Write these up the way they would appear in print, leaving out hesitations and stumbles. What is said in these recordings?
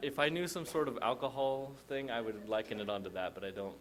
If I knew some sort of alcohol thing, I would liken it onto that, but I don't.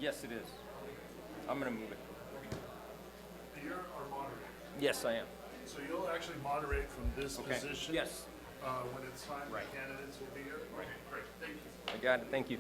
Yes, it is. I'm gonna move it. You're our moderator. Yes, I am. So you'll actually moderate from this Okay. position? Yes. When it's time, Right. the candidates will be here? Okay, great, thank you. I got it. Thank you.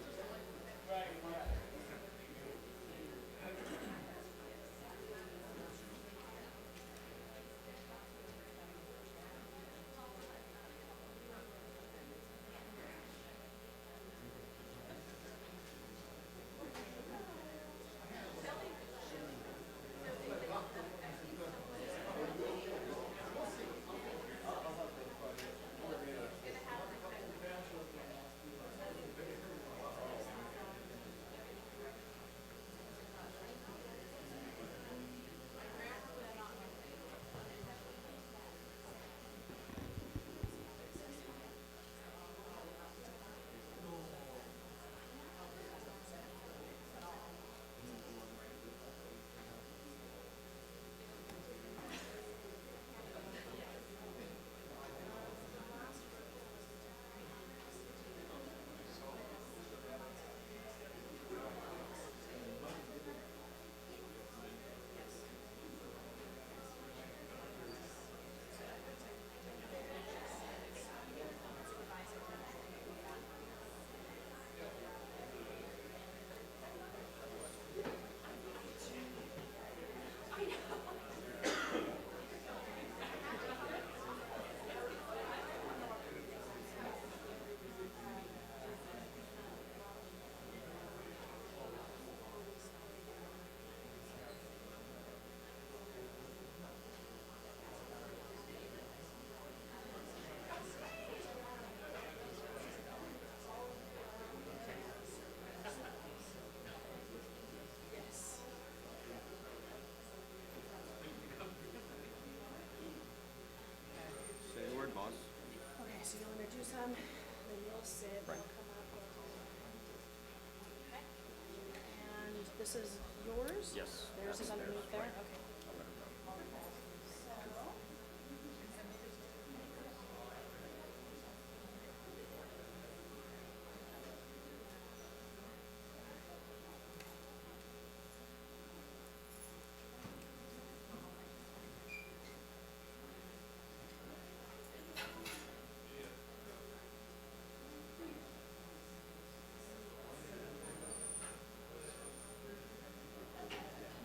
Say the word, boss. Okay, so you'll introduce them, then you'll sit, they'll come up. Okay. And this is yours? Yes, Theirs that's is underneath theirs, there? right. Okay. I'll let him know.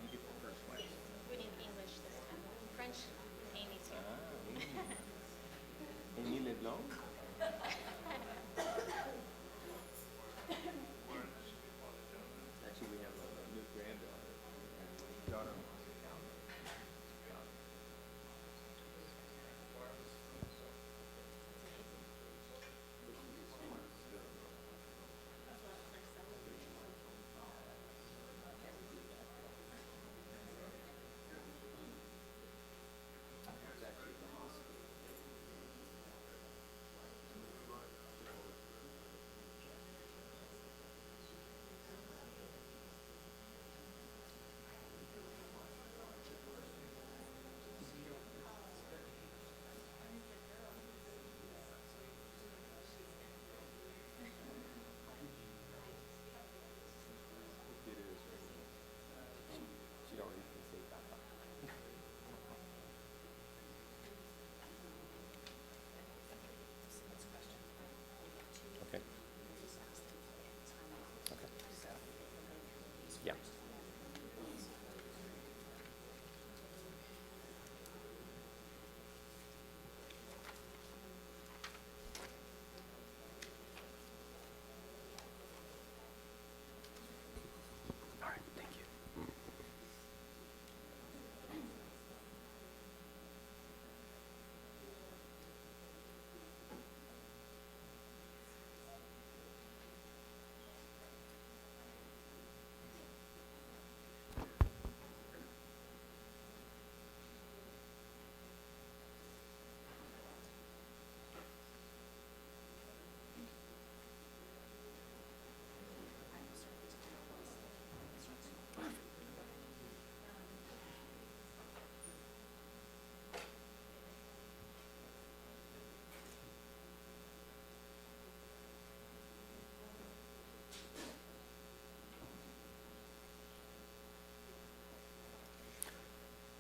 You get the first one.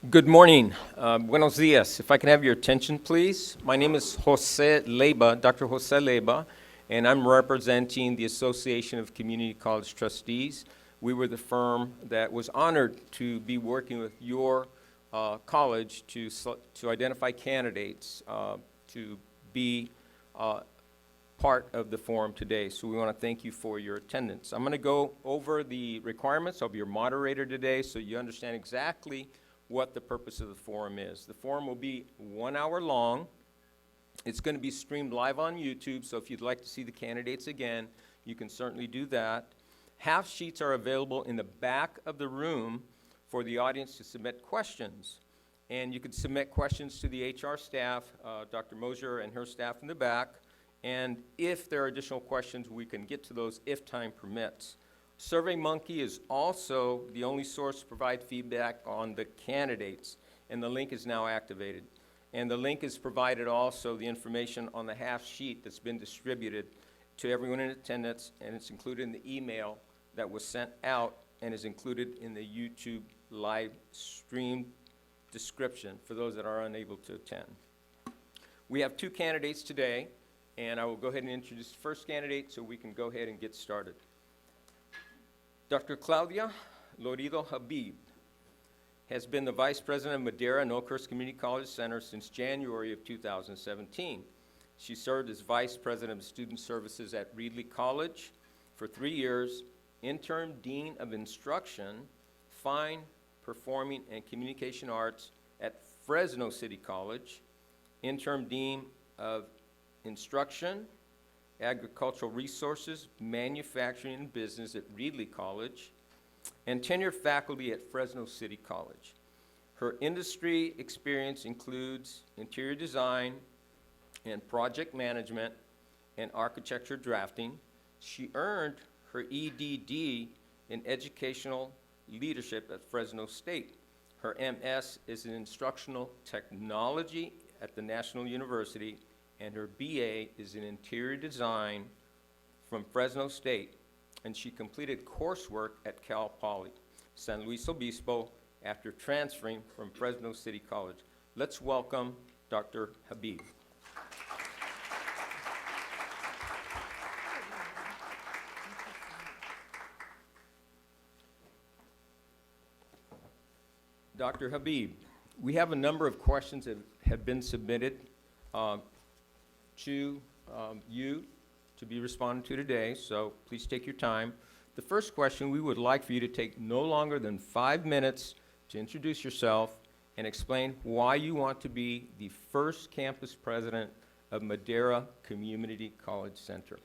Good morning. Buenos dias. If I can have your attention, please. My name is Jose Leyba, Dr. Jose Leyba, and I'm representing the Association of Community College Trustees. We were the firm that was honored to be working with your college to identify candidates to be part of the forum today. So we want to thank you for your attendance. I'm going to go over the requirements. I'll be your moderator today so you understand exactly what the purpose of the forum is. The forum will be 1 hour long. It's going to be streamed live on YouTube, so if you'd like to see the candidates again, you can certainly do that. Half sheets are available in the back of the room for the audience to submit questions. And you can submit questions to the HR staff, Dr. Mosier and her staff in the back. And if there are additional questions, we can get to those if time permits. SurveyMonkey is also the only source to provide feedback on the candidates, and the link is now activated. And the link is provided also, the information on the half sheet that's been distributed to everyone in attendance, and it's included in the email that was sent out and is included in the YouTube live stream description for those that are unable to attend. We have 2 candidates today, and I will go ahead and introduce the first candidate so we can go ahead and get started. Dr. Claudia Lorido Habib has been the Vice President of Madera and Oakhurst Community College Center since January of 2017. She served as Vice President of Student Services at Reedley College for 3 years, Interim Dean of Instruction, Fine, Performing, and Communication Arts at Fresno City College, Interim Dean of Instruction, Agricultural Resources, Manufacturing, and Business at Reedley College, and tenured faculty at Fresno City College. Her industry experience includes interior design and project management and architecture drafting. She earned her EDD in Educational Leadership at Fresno State. Her MS is in Instructional Technology at the National University, and her BA is in Interior Design from Fresno State, and she completed coursework at Cal Poly San Luis Obispo after transferring from Fresno City College. Let's welcome Dr. Habib. Dr. Habib, we have a number of questions that have been submitted to you to be responded to today, so please take your time. The first question, we would like for you to take no longer than 5 minutes to introduce yourself and explain why you want to be the first campus president of Madera Community College Center.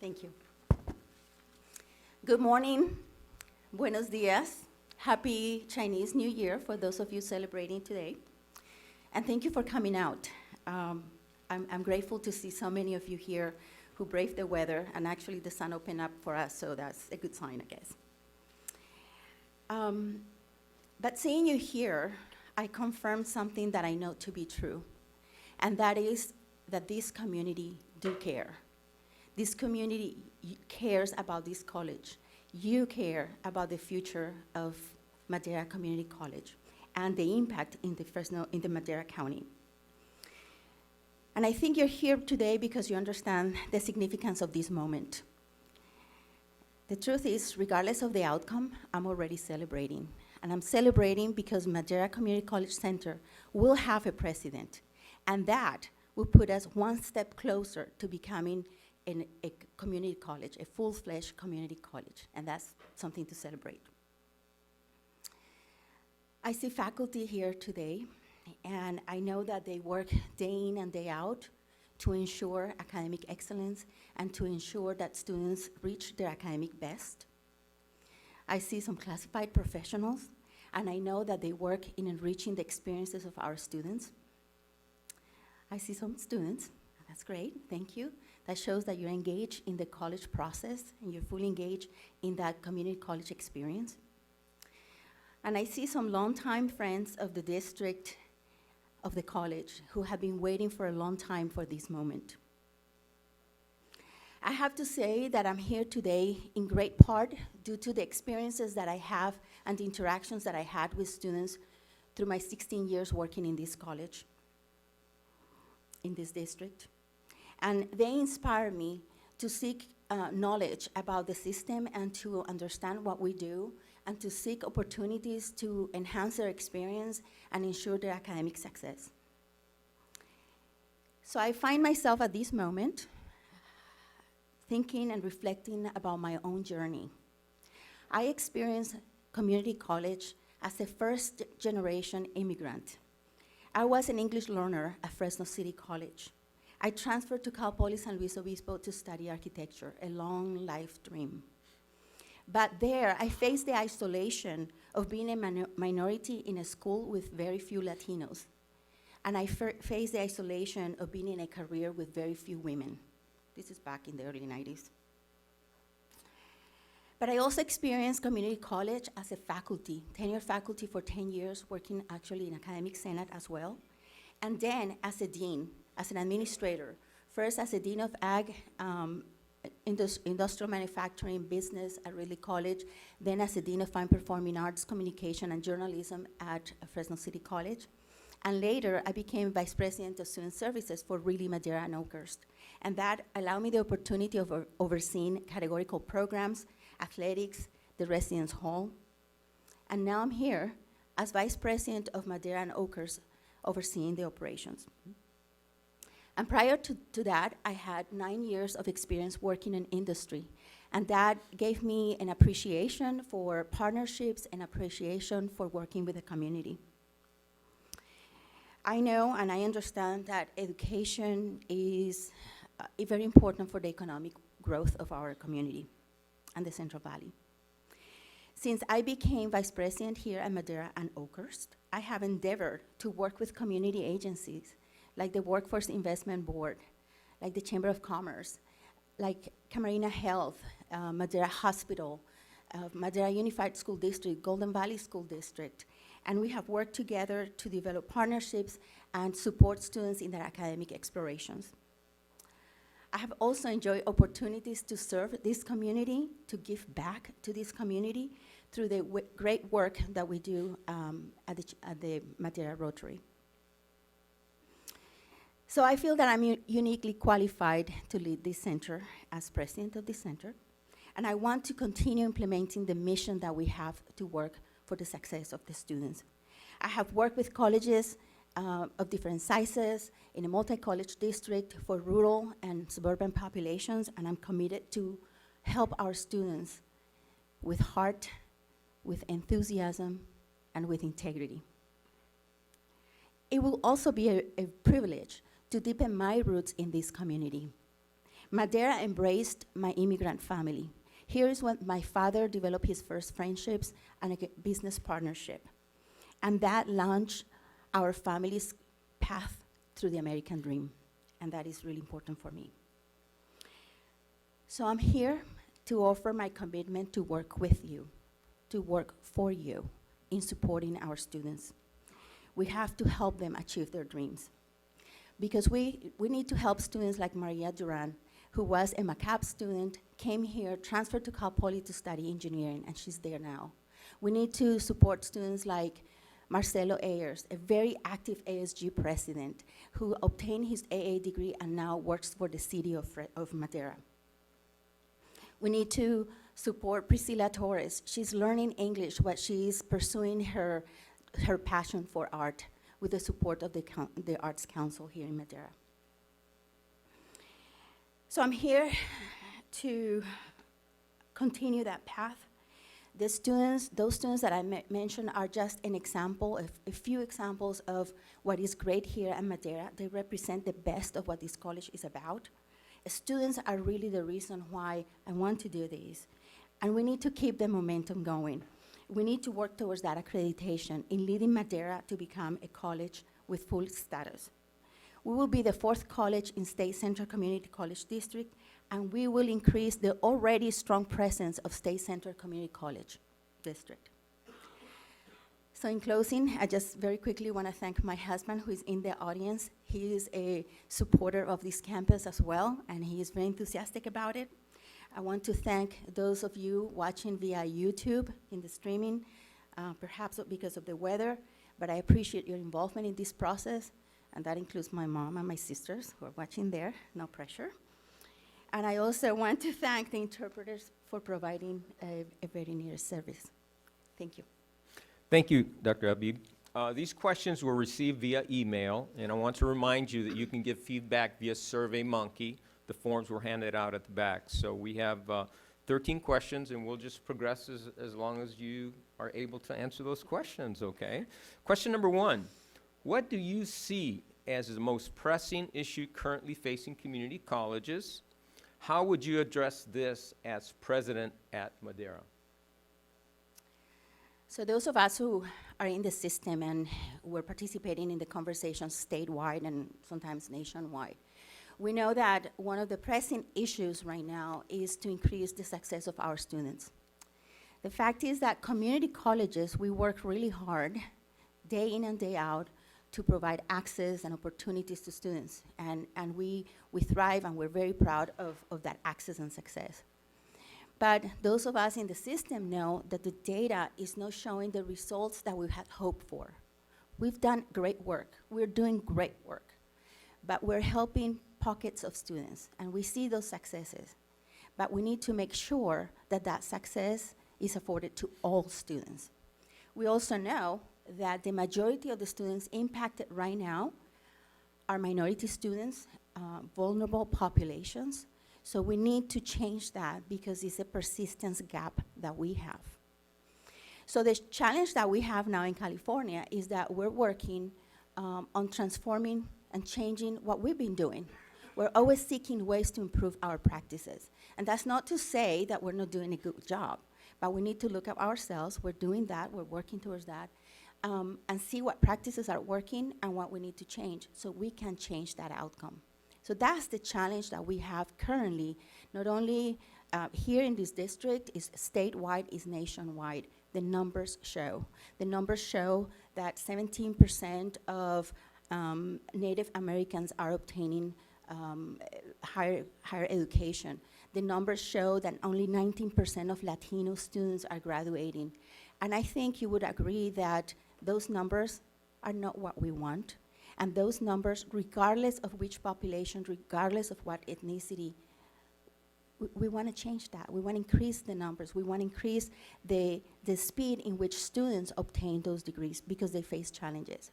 Thank you. Good morning. Buenos dias. Happy Chinese New Year for those of you celebrating today. And thank you for coming out. I'm grateful to see so many of you here who braved the weather, and actually the sun opened up for us, so that's a good sign, I guess. But seeing you here, I confirm something that I know to be true, and that is that this community do care. This community cares about this college. You care about the future of Madera Community College and the impact in the Madera County. And I think you're here today because you understand the significance of this moment. The truth is, regardless of the outcome, I'm already celebrating. And I'm celebrating because Madera Community College Center will have a president. And that will put us one step closer to becoming a community college, a full-fledged community college. And that's something to celebrate. I see faculty here today, and I know that they work day in and day out to ensure academic excellence and to ensure that students reach their academic best. I see some classified professionals, and I know that they work in enriching the experiences of our students. I see some students. That's great, thank you. That shows that you're engaged in the college process and you're fully engaged in that community college experience. And I see some longtime friends of the district, of the college, who have been waiting for a long time for this moment. I have to say that I'm here today in great part due to the experiences that I have and the interactions that I had with students through my 16 years working in this college, in this district. And they inspire me to seek knowledge about the system and to understand what we do and to seek opportunities to enhance their experience and ensure their academic success. So I find myself at this moment thinking and reflecting about my own journey. I experienced community college as a first-generation immigrant. I was an English learner at Fresno City College. I transferred to Cal Poly San Luis Obispo to study architecture, a long life dream. But there, I faced the isolation of being a minority in a school with very few Latinos. And I faced the isolation of being in a career with very few women. This is back in the early 90s. But I also experienced community college as a faculty, tenured faculty for 10 years, working actually in academic senate as well. And then as a dean, as an administrator, first as a dean of ag, industrial manufacturing business at Ridley College, then as a dean of fine performing arts, communication, and journalism at Fresno City College. And later, I became vice president of student services for Ridley, Madera, and Oakhurst. And that allowed me the opportunity of overseeing categorical programs, athletics, the residence hall. And now I'm here as vice president of Madera and Oakhurst, overseeing the operations. And prior to that, I had 9 years of experience working in industry. And that gave me an appreciation for partnerships and appreciation for working with the community. I know and I understand that education is very important for the economic growth of our community and the Central Valley. Since I became vice president here at Madera and Oakhurst, I have endeavored to work with community agencies like the Workforce Investment Board, like the Chamber of Commerce, like Camarina Health, Madera Hospital, Madera Unified School District, Golden Valley School District, and we have worked together to develop partnerships and support students in their academic explorations. I have also enjoyed opportunities to serve this community, to give back to this community through the great work that we do at the Madera Rotary. So I feel that I'm uniquely qualified to lead this center as president of this center, and I want to continue implementing the mission that we have to work for the success of the students. I have worked with colleges of different sizes in a multi-college district for rural and suburban populations, and I'm committed to help our students with heart, with enthusiasm, and with integrity. It will also be a privilege to deepen my roots in this community. Madera embraced my immigrant family. Here is when my father developed his first friendships and a business partnership. And that launched our family's path through the American dream. And that is really important for me. So I'm here to offer my commitment to work with you, to work for you in supporting our students. We have to help them achieve their dreams. Because we need to help students like Maria Duran, who was a McCap student, came here, transferred to Cal Poly to study engineering, and she's there now. We need to support students like Marcelo Ayers, a very active ASG president, who obtained his AA degree and now works for the city of Madera. We need to support Priscilla Torres. She's learning English, but she's pursuing her passion for art with the support of the Arts Council here in Madera. So I'm here to continue that path. Those students that I mentioned are just an example, a few examples of what is great here at Madera. They represent the best of what this college is about. Students are really the reason why I want to do this. And we need to keep the momentum going. We need to work towards that accreditation in leading Madera to become a college with full status. We will be the 4th college in State Center Community College District, and we will increase the already strong presence of State Center Community College District. So in closing, I just very quickly want to thank my husband who is in the audience. He is a supporter of this campus as well, and he is very enthusiastic about it. I want to thank those of you watching via YouTube in the streaming, perhaps because of the weather, but I appreciate your involvement in this process, and that includes my mom and my sisters who are watching there, no pressure. And I also want to thank the interpreters for providing a very near service. Thank you. Thank you, Dr. Habib. These questions were received via email, and I want to remind you that you can give feedback via SurveyMonkey. The forms were handed out at the back. So we have 13 questions, and we'll just progress as long as you are able to answer those questions, okay? Question number 1, what do you see as the most pressing issue currently facing community colleges? How would you address this as president at Madera? So those of us who are in the system and we're participating in the conversations statewide and sometimes nationwide, we know that one of the pressing issues right now is to increase the success of our students. The fact is that community colleges, we work really hard, day in and day out, to provide access and opportunities to students. And we thrive and we're very proud of that access and success. But those of us in the system know that the data is not showing the results that we had hoped for. We've done great work. We're doing great work. But we're helping pockets of students, and we see those successes. But we need to make sure that that success is afforded to all students. We also know that the majority of the students impacted right now are minority students, vulnerable populations. So we need to change that because it's a persistence gap that we have. So the challenge that we have now in California is that we're working on transforming and changing what we've been doing. We're always seeking ways to improve our practices. And that's not to say that we're not doing a good job, but we need to look at ourselves. We're doing that, we're working towards that, and see what practices are working and what we need to change so we can change that outcome. So that's the challenge that we have currently, not only here in this district, is statewide, is nationwide. The numbers show. The numbers show that 17% of Native Americans are obtaining higher education. The numbers show that only 19% of Latino students are graduating. And I think you would agree that those numbers are not what we want. And those numbers, regardless of which population, regardless of what ethnicity, we want to change that. We want to increase the numbers. We want to increase the speed in which students obtain those degrees because they face challenges.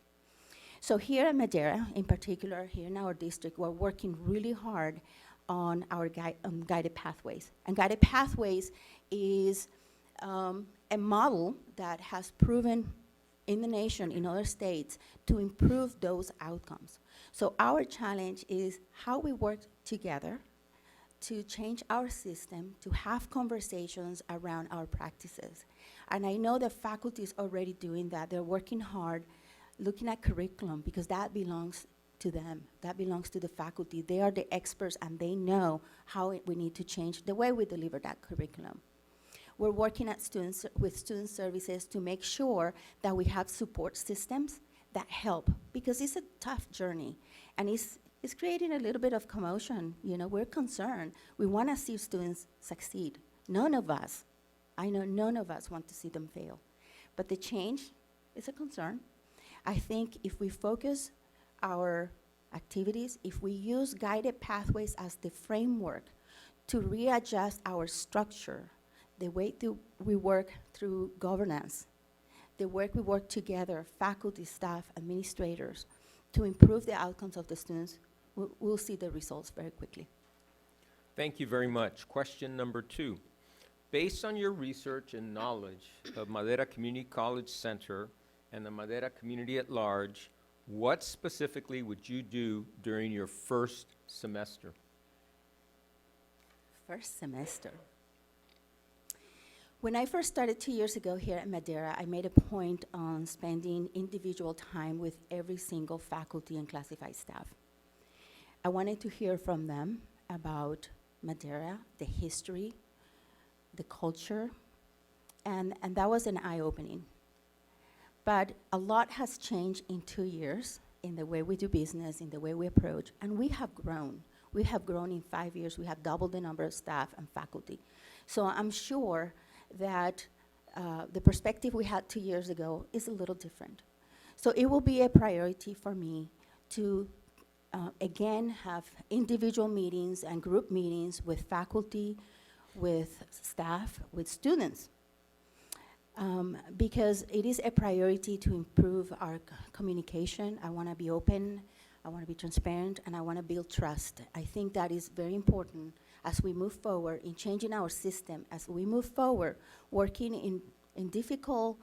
So here at Madera, in particular, here in our district, we're working really hard on our guided pathways. And guided pathways is a model that has proven in the nation, in other states, to improve those outcomes. So our challenge is how we work together to change our system, to have conversations around our practices. And I know the faculty is already doing that. They're working hard, looking at curriculum, because that belongs to them. That belongs to the faculty. They are the experts, and they know how we need to change the way we deliver that curriculum. We're working with student services to make sure that we have support systems that help, because it's a tough journey, and it's creating a little bit of commotion. You know, we're concerned. We want to see students succeed. None of us, I know none of us want to see them fail, but the change is a concern. I think if we focus our activities, if we use guided pathways as the framework to readjust our structure, the way we work through governance, the work we work together, faculty, staff, administrators, to improve the outcomes of the students, we'll see the results very quickly. Thank you very much. Question number 2. Based on your research and knowledge of Madera Community College Center and the Madera community at large, what specifically would you do during your first semester? First semester. When I first started 2 years ago here at Madera, I made a point on spending individual time with every single faculty and classified staff. I wanted to hear from them about Madera, the history, the culture, and that was an eye-opening. But a lot has changed in 2 years in the way we do business, in the way we approach, and we have grown. We have grown in 5 years. We have doubled the number of staff and faculty. So I'm sure that the perspective we had 2 years ago is a little different. So it will be a priority for me to, again, have individual meetings and group meetings with faculty, with staff, with students. Because it is a priority to improve our communication. I want to be open, I want to be transparent, and I want to build trust. I think that is very important as we move forward in changing our system, as we move forward working in difficult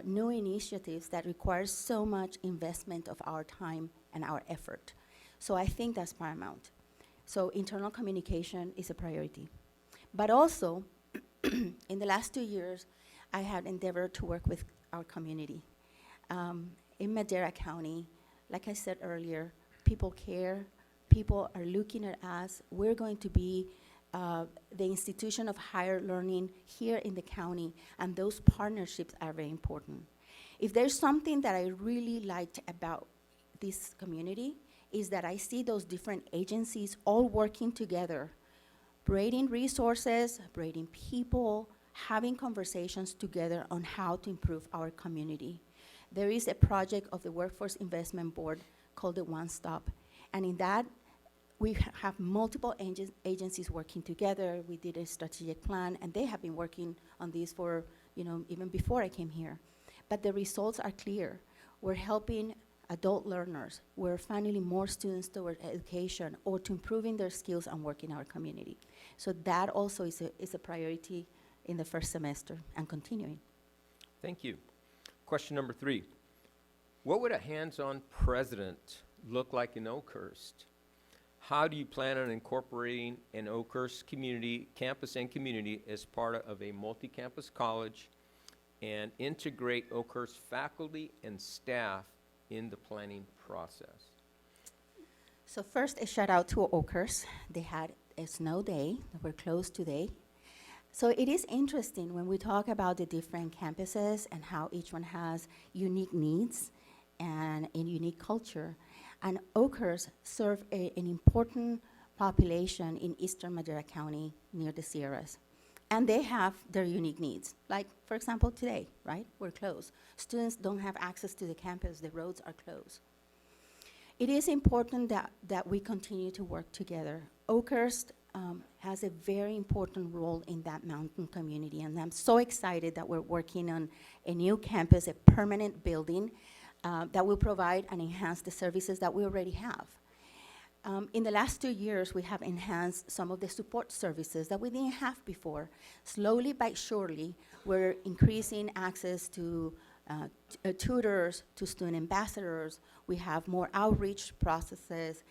new initiatives that require so much investment of our time and our effort. So I think that's paramount. So internal communication is a priority. But also, in the last 2 years, I have endeavored to work with our community. In Madera County, like I said earlier, people care, people are looking at us. We're going to be the institution of higher learning here in the county, and those partnerships are very important. If there's something that I really liked about this community, is that I see those different agencies all working together, braiding resources, braiding people, having conversations together on how to improve our community. There is a project of the Workforce Investment Board called the One Stop, and in that, we have multiple agencies working together. We did a strategic plan, and they have been working on this for, even before I came here. But the results are clear. We're helping adult learners. We're funneling more students toward education or to improving their skills and work in our community. So that also is a priority in the first semester and continuing. Thank you. Question number 3. What would a hands-on president look like in Oakhurst? How do you plan on incorporating an Oakhurst campus and community as part of a multi-campus college and integrate Oakhurst faculty and staff in the planning process? So first, a shout out to Oakhurst. They had a snow day. They were closed today. So it is interesting when we talk about the different campuses and how each one has unique needs and a unique culture. And Oakhurst serve an important population in eastern Madera County near the Sierras. And they have their unique needs. Like, for example, today, right? We're closed. Students don't have access to the campus. The roads are closed. It is important that we continue to work together. Oakhurst has a very important role in that mountain community, and I'm so excited that we're working on a new campus, a permanent building that will provide and enhance the services that we already have. In the last 2 years, we have enhanced some of the support services that we didn't have before. Slowly but surely, we're increasing access to tutors, to student ambassadors. We have more outreach processes.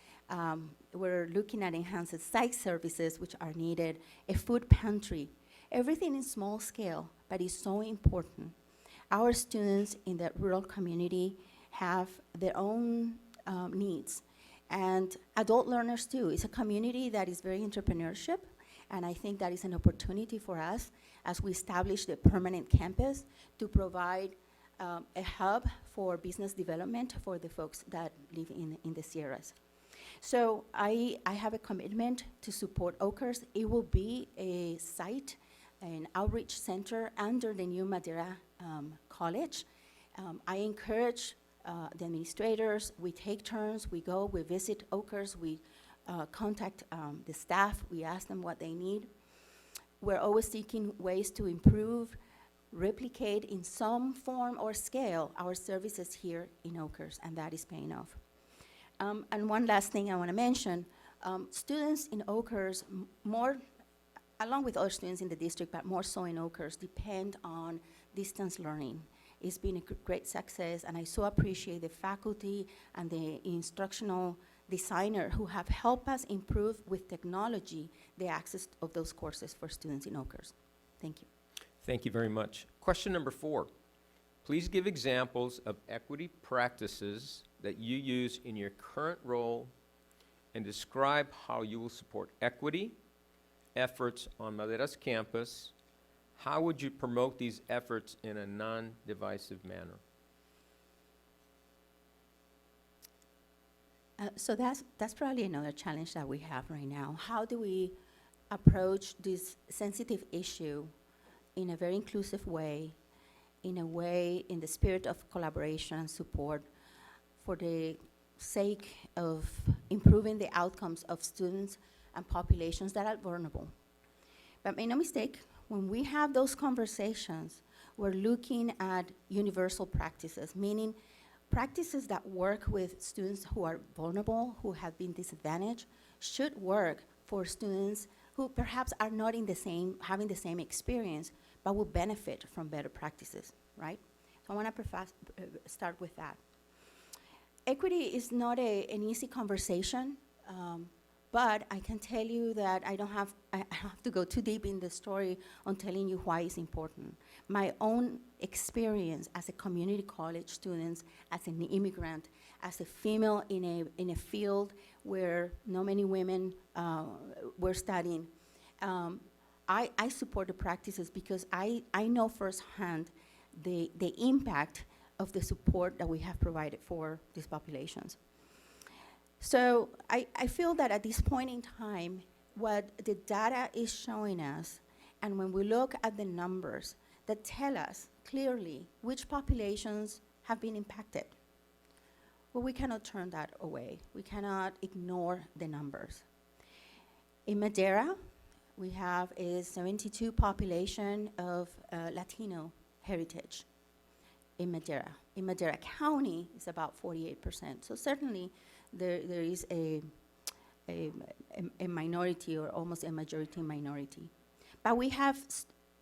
We're looking at enhanced site services, which are needed, a food pantry. Everything in small scale, but it's so important. Our students in the rural community have their own needs. And adult learners too. It's a community that is very entrepreneurship, and I think that is an opportunity for us as we establish the permanent campus to provide a hub for business development for the folks that live in the Sierras. So I have a commitment to support Oakhurst. It will be a site, an outreach center under the new Madera College. I encourage the administrators, we take turns, we go, we visit Oakhurst, we contact the staff, we ask them what they need. We're always seeking ways to improve, replicate in some form or scale our services here in Oakhurst, and that is paying off. And one last thing I want to mention, students in Oakhurst, along with other students in the district, but more so in Oakhurst, depend on distance learning. It's been a great success, and I so appreciate the faculty and the instructional designer who have helped us improve with technology the access of those courses for students in Oakhurst. Thank you. Thank you very much. Question number 4. Please give examples of equity practices that you use in your current role and describe how you will support equity efforts on Madera's campus. How would you promote these efforts in a non-divisive manner? So that's probably another challenge that we have right now. How do we approach this sensitive issue in a very inclusive way, in the spirit of collaboration and support for the sake of improving the outcomes of students and populations that are vulnerable? But make no mistake, when we have those conversations, we're looking at universal practices, meaning practices that work with students who are vulnerable, who have been disadvantaged, should work for students who perhaps are not having the same experience, but will benefit from better practices, right? So I want to start with that. Equity is not an easy conversation, but I can tell you that I have to go too deep in the story on telling you why it's important. My own experience as a community college student, as an immigrant, as a female in a field where not many women were studying, I support the practices because I know firsthand the impact of the support that we have provided for these populations. So I feel that at this point in time, what the data is showing us, and when we look at the numbers that tell us clearly which populations have been impacted, well, we cannot turn that away. We cannot ignore the numbers. In Madera, we have a 72 population of Latino heritage in Madera. In Madera County, it's about 48%. So certainly, there is a minority or almost a majority minority. But we have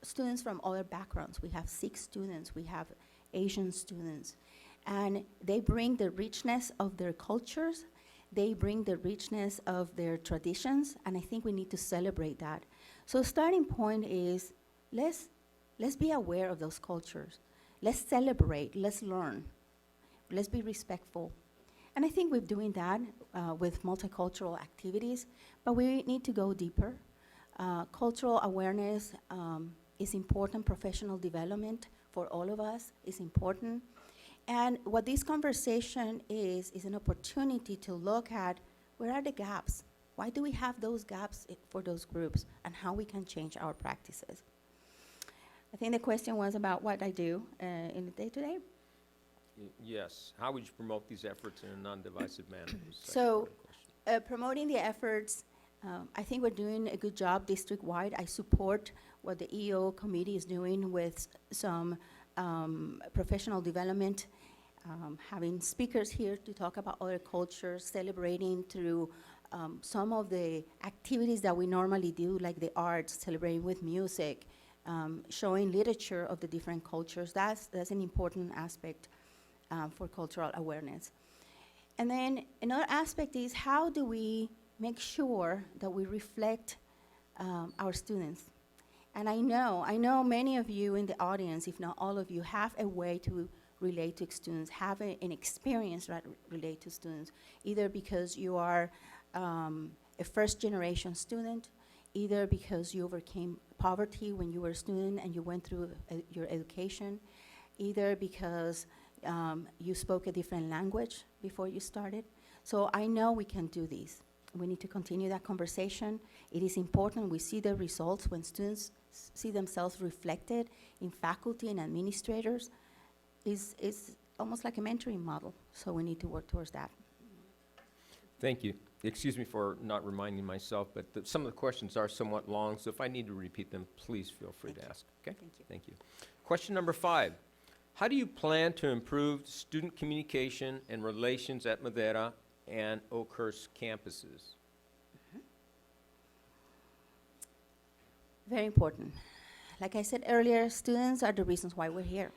students from other backgrounds. We have Sikh students, we have Asian students, and they bring the richness of their cultures, they bring the richness of their traditions, and I think we need to celebrate that. So starting point is, let's be aware of those cultures. Let's celebrate, let's learn, let's be respectful. And I think we're doing that with multicultural activities, but we need to go deeper. Cultural awareness is important. Professional development for all of us is important. And what this conversation is an opportunity to look at where are the gaps? Why do we have those gaps for those groups, and how we can change our practices? I think the question was about what I do in the day-to-day. Yes. How would you promote these efforts in a non-divisive manner? So, promoting the efforts, I think we're doing a good job district-wide. I support what the EO committee is doing with some professional development, having speakers here to talk about other cultures, celebrating through some of the activities that we normally do, like the arts, celebrating with music, showing literature of the different cultures. That's an important aspect for cultural awareness. And then another aspect is, how do we make sure that we reflect our students? And I know many of you in the audience, if not all of you, have a way to relate to students, have an experience that relate to students, either because you are a first-generation student, either because you overcame poverty when you were a student and you went through your education, either because you spoke a different language before you started. So I know we can do this. We need to continue that conversation. It is important we see the results when students see themselves reflected in faculty and administrators. Is almost like a mentoring model, so we need to work towards that. Thank you. Excuse me for not reminding myself, but some of the questions are somewhat long, so if I need to repeat them, please feel free to ask. Okay? Thank you. Thank you. Question number 5. How do you plan to improve student communication and relations at Madera and Oakhurst campuses? Very important. Like I said earlier, students are the reasons why we're here.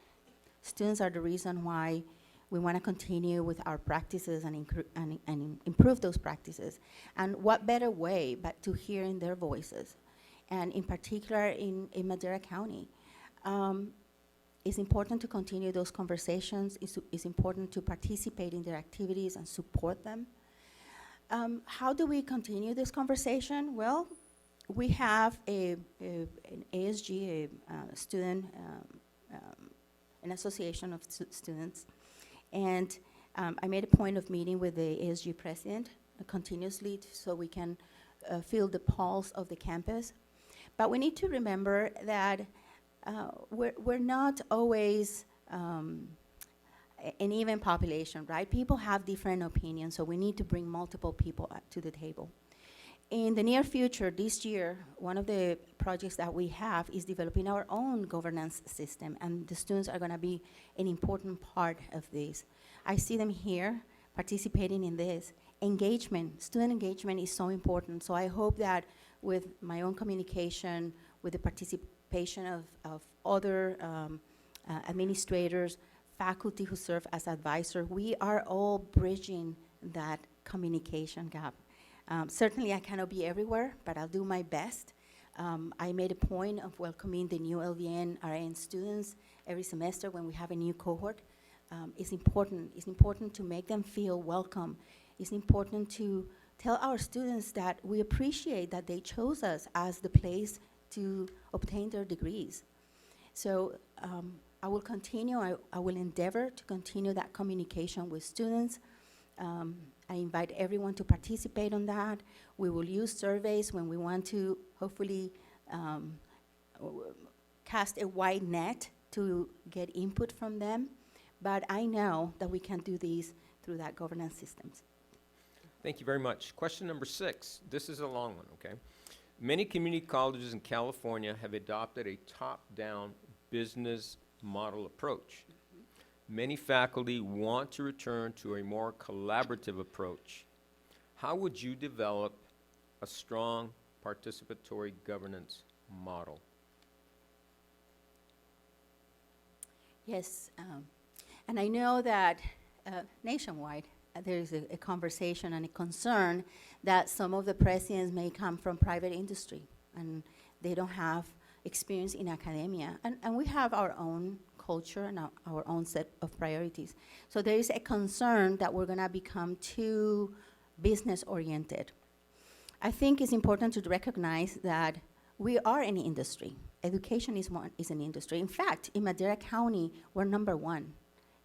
Students are the reason why we want to continue with our practices and improve those practices. And what better way but to hearing their voices? And in particular in Madera County. It's important to continue those conversations. It's important to participate in their activities and support them. How do we continue this conversation? Well, we have an ASG, student, an association of students, and I made a point of meeting with the ASG president continuously so we can feel the pulse of the campus. But we need to remember that we're not always an even population, right? People have different opinions, so we need to bring multiple people to the table. In the near future, this year, one of the projects that we have is developing our own governance system, and the students are gonna be an important part of this. I see them here participating in this. Engagement, student engagement is so important, so I hope that with my own communication, with the participation of other administrators, faculty who serve as advisor, we are all bridging that communication gap. Certainly I cannot be everywhere, but I'll do my best. I made a point of welcoming the new LVN RN students every semester when we have a new cohort. It's important to make them feel welcome. It's important to tell our students that we appreciate that they chose us as the place to obtain their degrees. So I will continue, I will endeavor to continue that communication with students. I invite everyone to participate on that. We will use surveys when we want to hopefully cast a wide net to get input from them. But I know that we can do these through that governance systems. Thank you very much. Question number 6. This is a long one, okay? Many community colleges in California have adopted a top-down business model approach. Many faculty want to return to a more collaborative approach. How would you develop a strong participatory governance model? Yes, and I know that nationwide there is a conversation and a concern that some of the presidents may come from private industry and they don't have experience in academia. And we have our own culture and our own set of priorities. So there is a concern that we're gonna become too business-oriented. I think it's important to recognize that we are an industry. Education is an industry. In fact, in Madera County, we're #1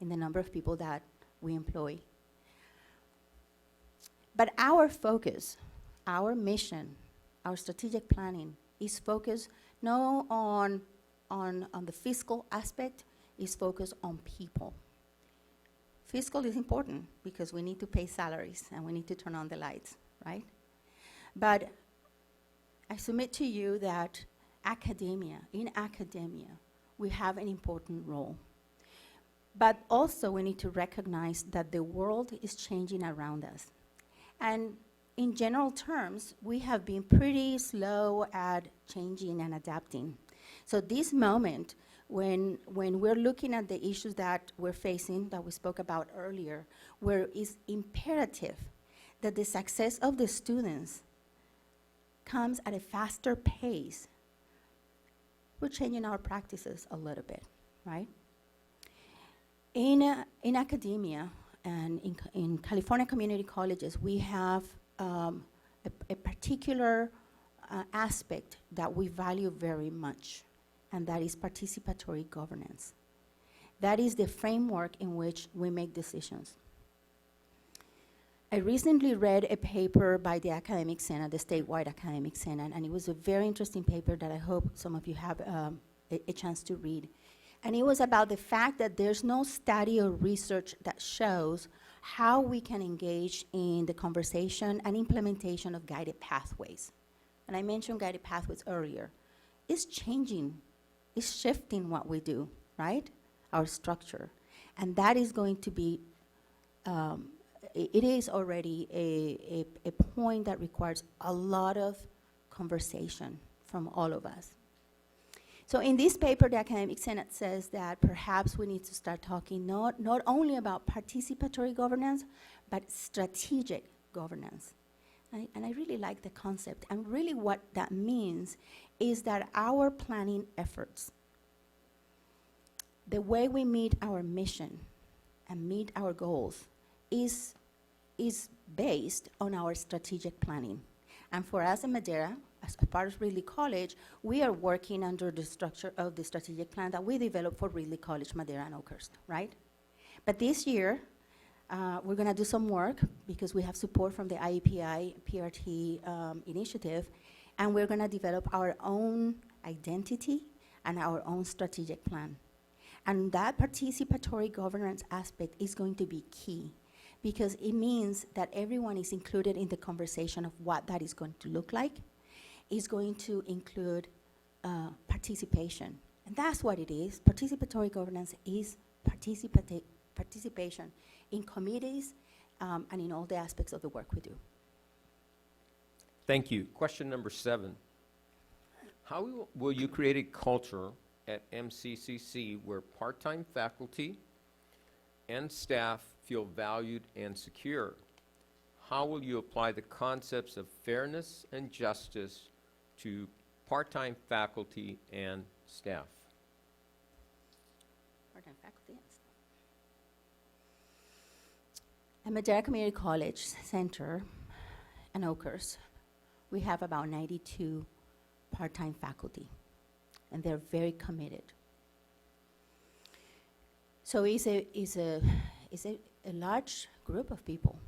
in the number of people that we employ. But our focus, our mission, our strategic planning is focused not on the fiscal aspect, is focused on people. Fiscal is important because we need to pay salaries and we need to turn on the lights, right? But I submit to you that in academia, we have an important role. But also we need to recognize that the world is changing around us. And in general terms, we have been pretty slow at changing and adapting. So this moment, when we're looking at the issues that we're facing, that we spoke about earlier, where it's imperative that the success of the students comes at a faster pace, we're changing our practices a little bit, right? In academia and in California community colleges, we have a particular aspect that we value very much, and that is participatory governance. That is the framework in which we make decisions. I recently read a paper by the Academic Senate, the statewide Academic Senate, and it was a very interesting paper that I hope some of you have a chance to read. And it was about the fact that there's no study or research that shows how we can engage in the conversation and implementation of guided pathways. And I mentioned guided pathways earlier. It's changing, it's shifting what we do, right? Our structure. And that is going to be, it is already a point that requires a lot of conversation from all of us. So in this paper, the Academic Senate says that perhaps we need to start talking not only about participatory governance, but strategic governance. And I really like the concept. And really what that means is that our planning efforts, the way we meet our mission and meet our goals is based on our strategic planning. And for us in Madera, as part of Ridley College, we are working under the structure of the strategic plan that we developed for Ridley College, Madera, and Oakhurst, right? But this year, We're going to do some work because we have support from the IEPI PRT initiative, and we're going to develop our own identity and our own strategic plan. And that participatory governance aspect is going to be key because it means that everyone is included in the conversation of what that is going to look like. It's going to include participation. And that's what it is. Participatory governance is participation in committees and in all the aspects of the work we do. Thank you. Question number 7. How will you create a culture at MCCC where part-time faculty and staff feel valued and secure? How will you apply the concepts of fairness and justice to part-time faculty and staff? Part-time faculty and staff. At Madera Community College Center in Oakhurst, we have about 92 part-time faculty, and they're very committed. So it's a large group of people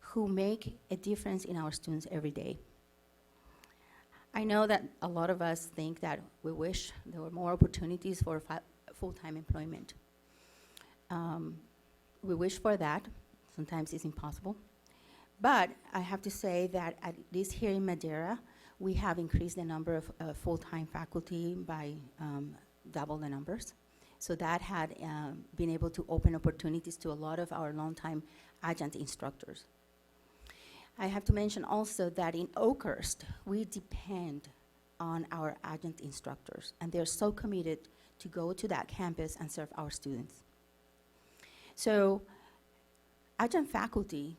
who make a difference in our students every day. I know that a lot of us think that we wish there were more opportunities for full-time employment. We wish for that. Sometimes it's impossible. But I have to say that at least here in Madera, we have increased the number of full-time faculty by double the numbers. So that had been able to open opportunities to a lot of our longtime adjunct instructors. I have to mention also that in Oakhurst, we depend on our adjunct instructors, and they're so committed to go to that campus and serve our students. So adjunct faculty,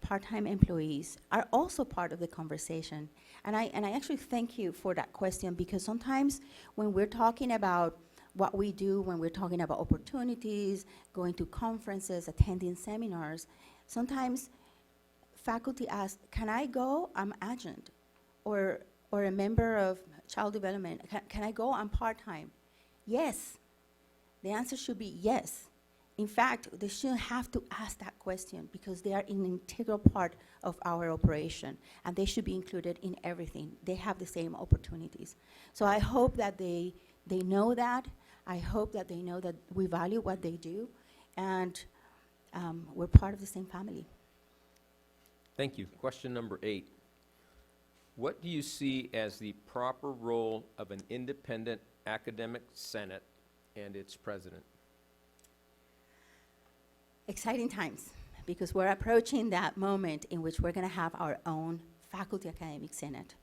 part-time employees are also part of the conversation. And I actually thank you for that question, because sometimes when we're talking about what we do, when we're talking about opportunities, going to conferences, attending seminars, sometimes faculty ask, can I go? I'm adjunct. Or a member of child development, can I go? I'm part-time. Yes. The answer should be yes. In fact, they shouldn't have to ask that question because they are an integral part of our operation, and they should be included in everything. They have the same opportunities. So I hope that they know that. I hope that they know that we value what they do, and we're part of the same family. Thank you. Question number 8. What do you see as the proper role of an independent academic senate and its president? Exciting times, because we're approaching that moment in which we're going to have our own faculty academic senate.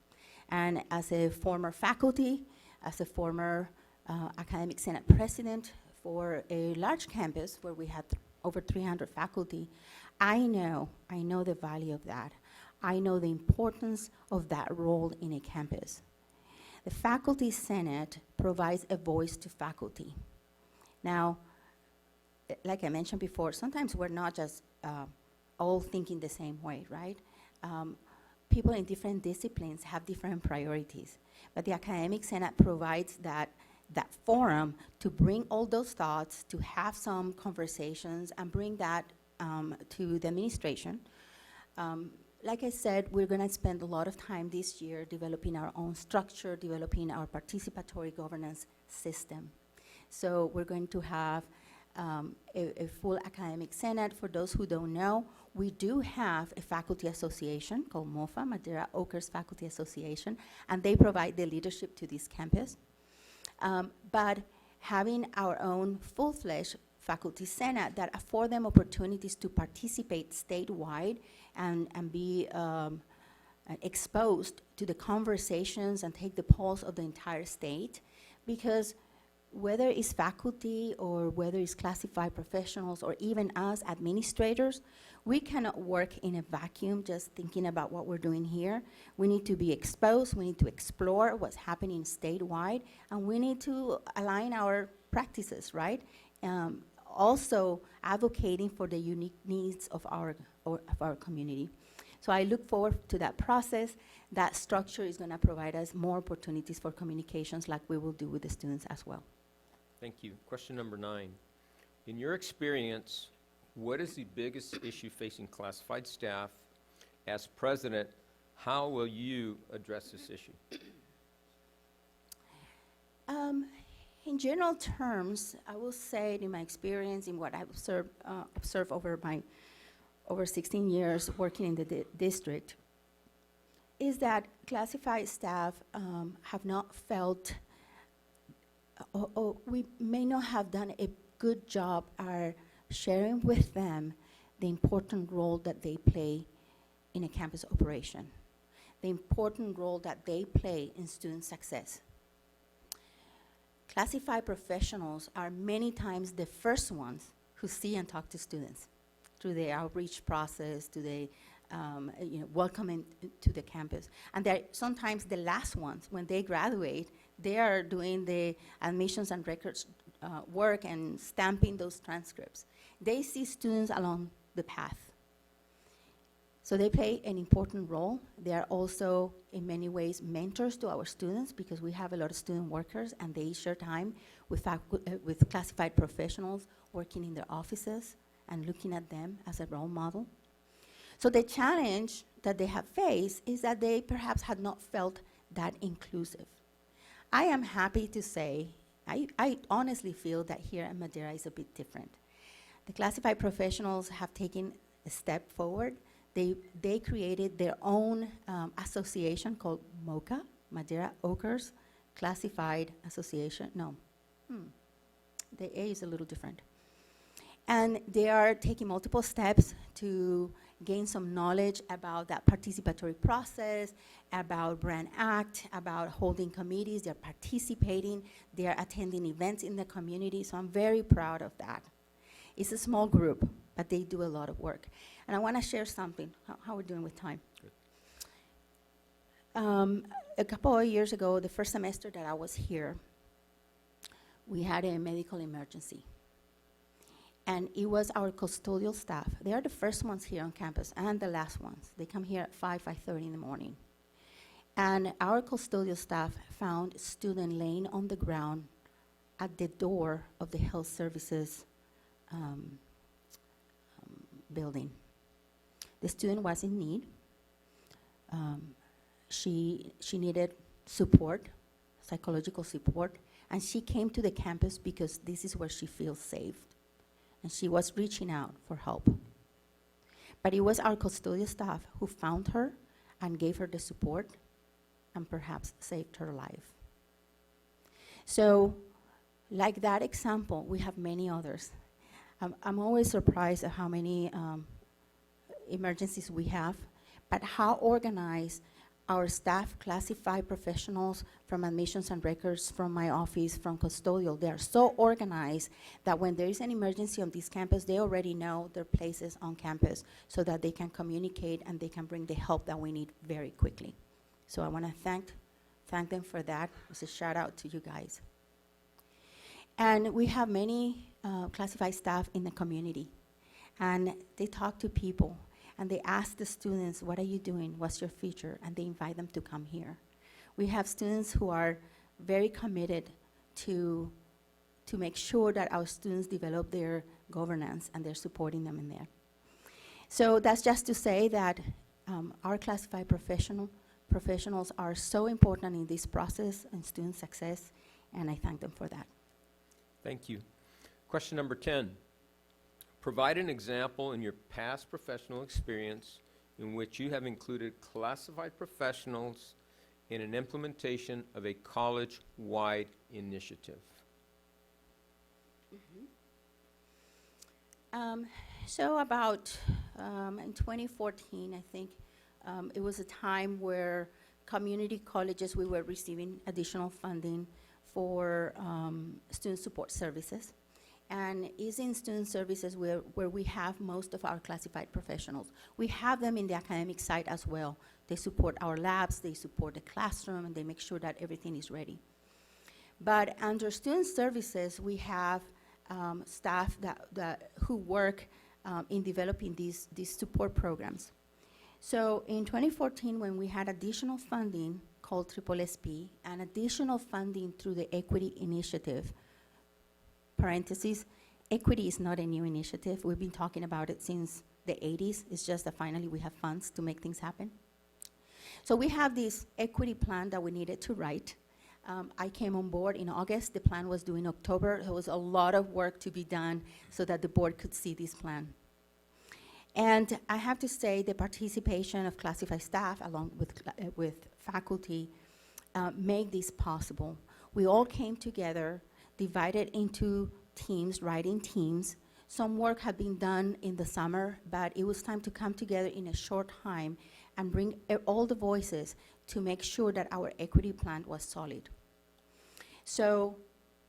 And as a former faculty, as a former academic senate president for a large campus where we had over 300 faculty, I know the value of that. I know the importance of that role in a campus. The faculty senate provides a voice to faculty. Now, like I mentioned before, sometimes we're not just all thinking the same way, right? People in different disciplines have different priorities, but the Academic Senate provides that forum to bring all those thoughts, to have some conversations, and bring that to the administration. Like I said, we're going to spend a lot of time this year developing our own structure, developing our participatory governance system. So we're going to have a full academic senate. For those who don't know, we do have a faculty association called MOFA, Madera Oakhurst Faculty Association, and they provide the leadership to this campus. But having our own full-fledged faculty senate that afford them opportunities to participate statewide and be exposed to the conversations and take the pulse of the entire state, because whether it's faculty or whether it's classified professionals or even us administrators, we cannot work in a vacuum just thinking about what we're doing here. We need to be exposed, we need to explore what's happening statewide, and we need to align our practices, right? Also advocating for the unique needs of our community. So I look forward to that process. That structure is going to provide us more opportunities for communications like we will do with the students as well. Thank you. Question number 9. In your experience, What is the biggest issue facing classified staff? As president, how will you address this issue? In general terms, I will say in my experience, in what I've observed over 16 years working in the district, is that classified staff have not felt, or we may not have done a good job at sharing with them the important role that they play in a campus operation, the important role that they play in student success. Classified professionals are many times the first ones who see and talk to students through the outreach process, to the welcoming to the campus. And they're sometimes the last ones. When they graduate, they are doing the admissions and records work and stamping those transcripts. They see students along the path. So they play an important role. They are also, in many ways, mentors to our students because we have a lot of student workers and they share time with classified professionals working in their offices and looking at them as a role model. So the challenge that they have faced is that they perhaps had not felt that inclusive. I am happy to say, I honestly feel that here at Madera is a bit different. The classified professionals have taken a step forward. They created their own association called MOCA, Madera Oakhurst Classified Association. No, the A is a little different. And they are taking multiple steps to gain some knowledge about that participatory process, about Brand Act, about holding committees. They're participating. They're attending events in the community. So I'm very proud of that. It's a small group, but they do a lot of work. And I want to share something, how we're doing with time. A couple of years ago, the first semester that I was here, we had a medical emergency. And it was our custodial staff. They are the first ones here on campus and the last ones. They come here at 5:30 in the morning. And our custodial staff found a student laying on the ground at the door of the health services building. The student was in need. She needed support, psychological support, and she came to the campus because this is where she feels safe. And she was reaching out for help. But it was our custodial staff who found her and gave her the support and perhaps saved her life. So, like that example, we have many others. I'm always surprised at how many emergencies we have, but how organized our staff, classified professionals from admissions and records, from my office, from custodial, they are so organized that when there is an emergency on this campus, they already know their places on campus so that they can communicate and they can bring the help that we need very quickly. So I want to thank them for that. It's a shout out to you guys. And we have many classified staff in the community, and they talk to people. And they ask the students, what are you doing? What's your future? And they invite them to come here. We have students who are very committed to make sure that our students develop their governance, and they're supporting them in there. So that's just to say that our classified professionals are so important in this process and student success, and I thank them for that. Thank you. Question number 10. Provide an example in your past professional experience in which you have included classified professionals in an implementation of a college-wide initiative. So about in 2014, I think, it was a time where community colleges, we were receiving additional funding for student support services. And is in student services where we have most of our classified professionals. We have them in the academic side as well. They support our labs, they support the classroom, and they make sure that everything is ready. But under student services, we have staff who work in developing these support programs. So in 2014, when we had additional funding called SSSP and additional funding through the Equity Initiative, parentheses, Equity is not a new initiative. We've been talking about it since the 80s. It's just that finally we have funds to make things happen. So we have this equity plan that we needed to write. I came on board in August. The plan was due in October. There was a lot of work to be done so that the board could see this plan. And I have to say the participation of classified staff along with faculty made this possible. We all came together, divided into teams, writing teams. Some work had been done in the summer, but it was time to come together in a short time and bring all the voices to make sure that our equity plan was solid. So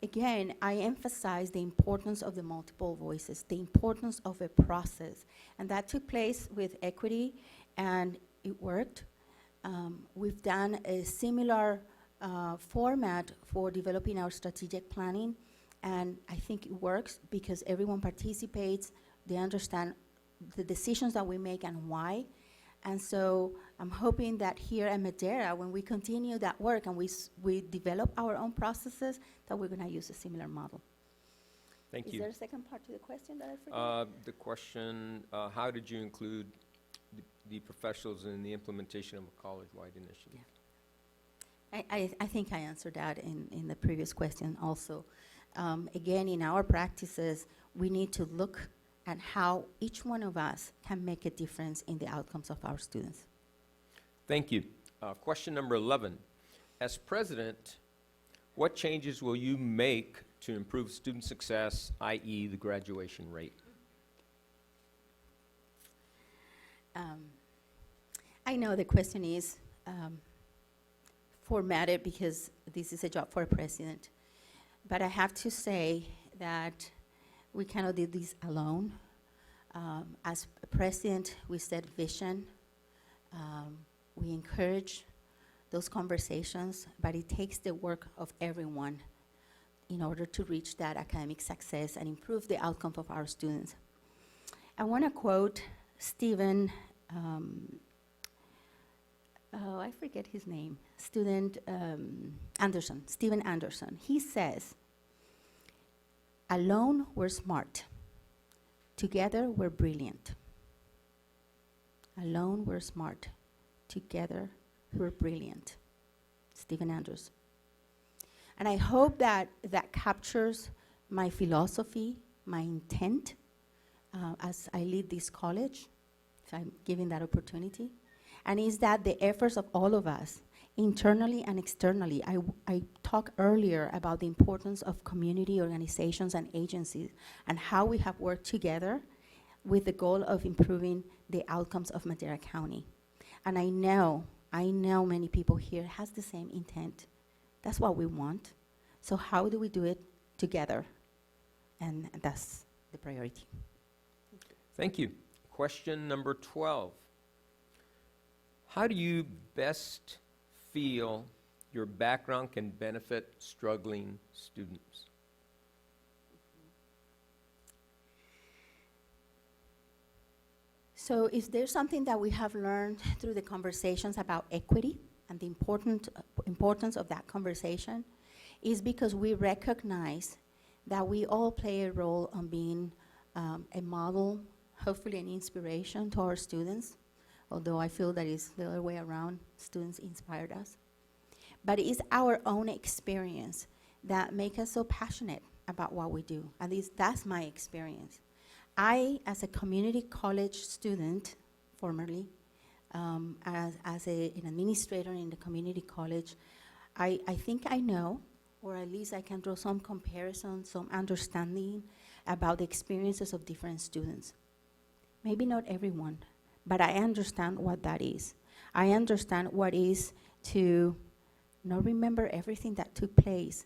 again, I emphasize the importance of the multiple voices, the importance of a process. And that took place with equity, and it worked. We've done a similar format for developing our strategic planning, and I think it works because everyone participates, they understand the decisions that we make and why. And so I'm hoping that here at Madera, when we continue that work and we develop our own processes, that we're going to use a similar model. Thank Is you. there a second part to the question that I forgot? The question, how did you include the professionals in the implementation of a college-wide initiative? I think I answered that in the previous question also. Again, in our practices, we need to look at how each one of us can make a difference in the outcomes of our students. Thank you. Question number 11. As president, what changes will you make to improve student success, i.e. the graduation rate? I know the question is formatted because this is a job for a president. But I have to say that we cannot do this alone. As a president, we set vision. We encourage those conversations, but it takes the work of everyone in order to reach that academic success and improve the outcome of our students. I want to quote Stephen, I forget his name, Stephen Anderson. He says, "Alone we're smart, together we're brilliant." Alone we're smart, together we're brilliant. Stephen Anderson. And I hope that that captures my philosophy, my intent as I lead this college, if I'm given that opportunity, and is that the efforts of all of us, internally and externally. I talked earlier about the importance of community organizations and agencies and how we have worked together with the goal of improving the outcomes of Madera County. And I know many people here has the same intent. That's what we want. So how do we do it together? And that's the priority. Thank you. Question number 12. How do you best feel your background can benefit struggling students? So if there's something that we have learned through the conversations about equity and the importance of that conversation is because we recognize that we all play a role on being a model, hopefully an inspiration to our students, although I feel that it's the other way around, students inspired us. But it's our own experience that make us so passionate about what we do. At least that's my experience. I, as a community college student, formerly, as an administrator in the community college, I think I know, or at least I can draw some comparison, some understanding about the experiences of different students. Maybe not everyone, but I understand what that is. I understand what is to not remember everything that took place,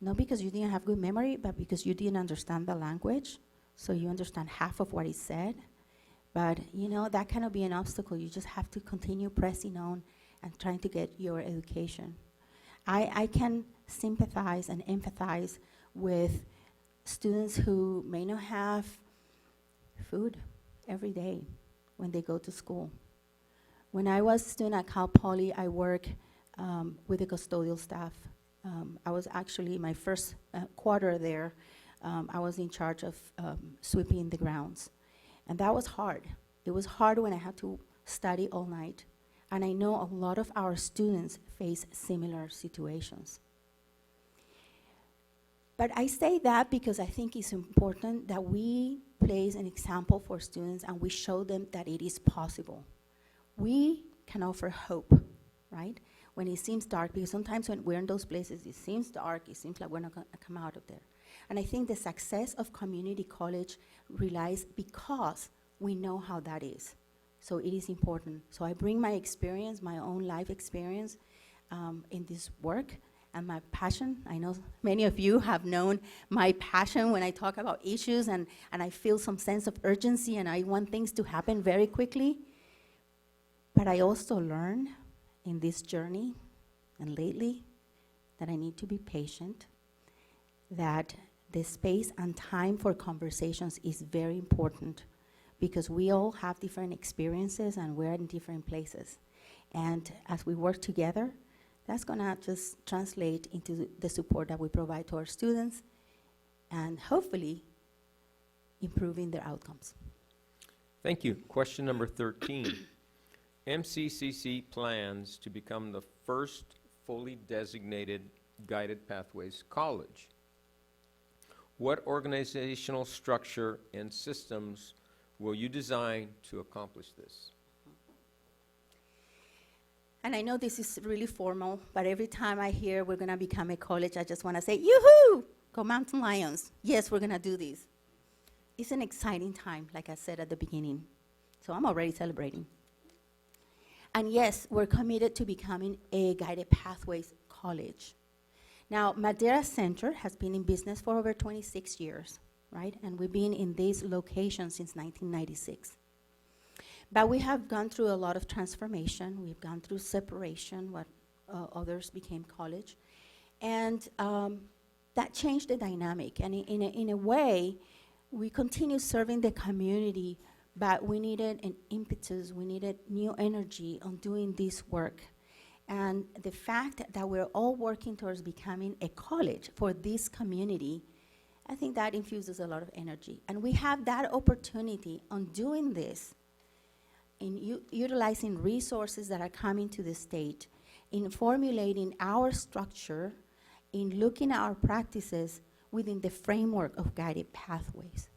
not because you didn't have good memory, but because you didn't understand the language, so you understand half of what is said. But you know, that cannot be an obstacle. You just have to continue pressing on and trying to get your education. I can sympathize and empathize with students who may not have food every day when they go to school. When I was a student at Cal Poly, I worked with the custodial staff. I was actually, my first quarter there, I was in charge of sweeping the grounds. And that was hard. It was hard when I had to study all night. And I know a lot of our students face similar situations. But I say that because I think it's important that we place an example for students and we show them that it is possible. We can offer hope, right? When it seems dark, because sometimes when we're in those places, it seems dark, it seems like we're not gonna come out of there. And I think the success of community college relies because we know how that is. So it is important. So I bring my experience, my own life experience in this work and my passion. I know many of you have known my passion when I talk about issues and I feel some sense of urgency and I want things to happen very quickly. But I also learn in this journey and lately that I need to be patient, that the space and time for conversations is very important because we all have different experiences and we're in different places. And as we work together, that's gonna just translate into the support that we provide to our students and hopefully improving their outcomes. Thank you. Question number 13. MCCC plans to become the first fully designated guided pathways college. What organizational structure and systems will you design to accomplish this? And I know this is really formal, but every time I hear we're gonna become a college, I just wanna say, yoo-hoo, go Mountain Lions. Yes, we're gonna do this. It's an exciting time, like I said at the beginning. So I'm already celebrating. And yes, we're committed to becoming a guided pathways college. Now, Madera Center has been in business for over 26 years, right? And we've been in this location since 1996. But we have gone through a lot of transformation. We've gone through separation, what others became college. And that changed the dynamic. And in a way, we continue serving the community, but we needed an impetus, we needed new energy on doing this work. And the fact that we're all working towards becoming a college for this community, I think that infuses a lot of energy. And we have that opportunity on doing this, in utilizing resources that are coming to the state, in formulating our structure, in looking at our practices within the framework of guided pathways.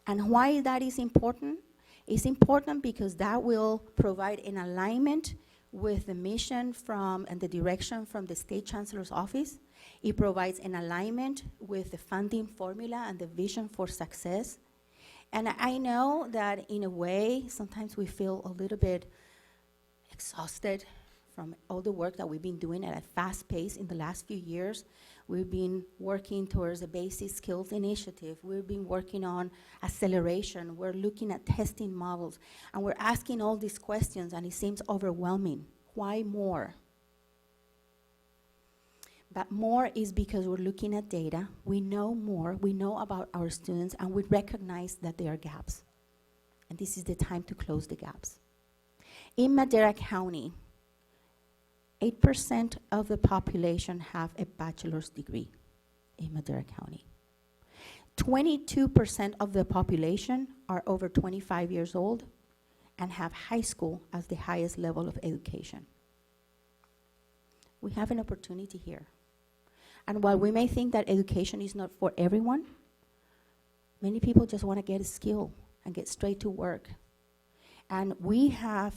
And why that is important? It's important because that will provide an alignment with the mission and the direction from the State Chancellor's Office. It provides an alignment with the funding formula and the vision for success. And I know that in a way, sometimes we feel a little bit exhausted from all the work that we've been doing at a fast pace in the last few years. We've been working towards a basic skills initiative. We've been working on acceleration. We're looking at testing models. And we're asking all these questions, and it seems overwhelming. Why more? But more is because we're looking at data. We know more. We know about our students, and we recognize that there are gaps. And this is the time to close the gaps. In Madera County, 8% of the population have a bachelor's degree in Madera County. 22% of the population are over 25 years old and have high school as the highest level of education. We have an opportunity here. And while we may think that education is not for everyone, many people just want to get a skill and get straight to work. And we have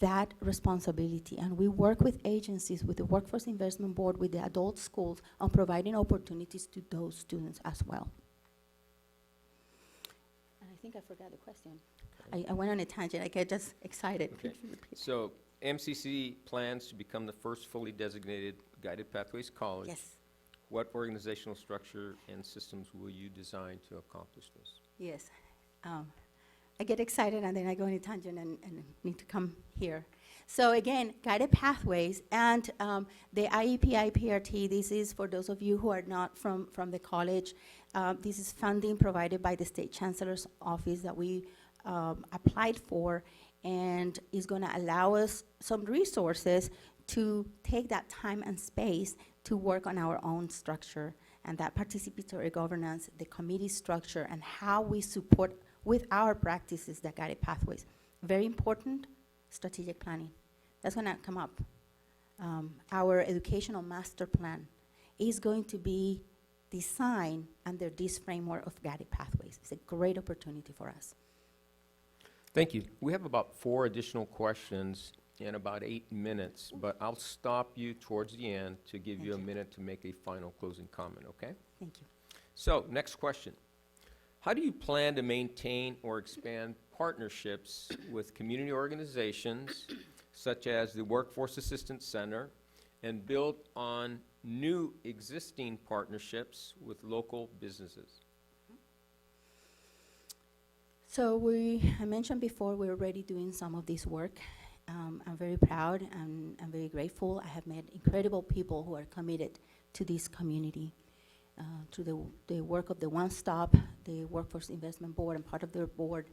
that responsibility, and we work with agencies, with the Workforce Investment Board, with the adult schools on providing opportunities to those students as well. And I think I forgot the question. I went on a tangent. I get just excited. Okay. So MCC plans to become the first fully designated guided pathways college. Yes, What organizational structure and systems will you design to accomplish this? yes. I get excited and then I go on a tangent and need to come here. So again, guided pathways and the IEP, IPRT, this is for those of you who are not from the college. This is funding provided by the State Chancellor's Office that we applied for, and is gonna allow us some resources to take that time and space to work on our own structure and that participatory governance, the committee structure, and how we support with our practices the guided pathways. Very important, strategic planning. That's going to come up. Our educational master plan is going to be designed under this framework of guided pathways. It's a great opportunity for us. Thank you. We have about 4 additional questions in about 8 minutes, but I'll stop you towards the end to give you a minute to make a final closing comment, okay? Thank you. So, next question. How do you plan to maintain or expand partnerships with community organizations such as the Workforce Assistance Center and build on new existing partnerships with local businesses? So I mentioned before, we're already doing some of this work. I'm very proud and I'm very grateful. I have met incredible people who are committed to this community, to the work of the One Stop, the Workforce Investment Board, and part of their board.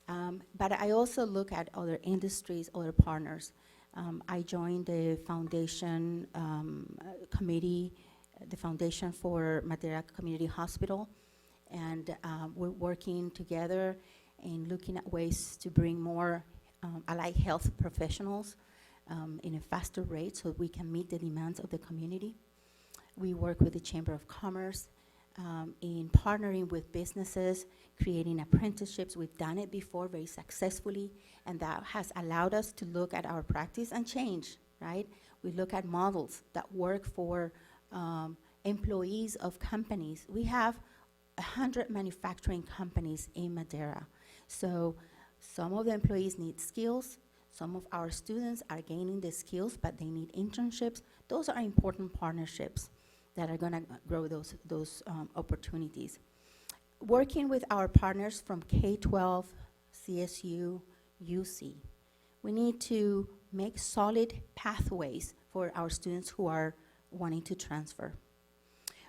But I also look at other industries, other partners. I joined the foundation committee, the Foundation for Madera Community Hospital, and we're working together in looking at ways to bring more allied health professionals in a faster rate so we can meet the demands of the community. We work with the Chamber of Commerce in partnering with businesses, creating apprenticeships. We've done it before very successfully, and that has allowed us to look at our practice and change, right? We look at models that work for employees of companies. We have 100 manufacturing companies in Madera. So some of the employees need skills. Some of our students are gaining the skills, but they need internships. Those are important partnerships that are going to grow those opportunities. Working with our partners from K-12, CSU, UC, we need to make solid pathways for our students who are wanting to transfer.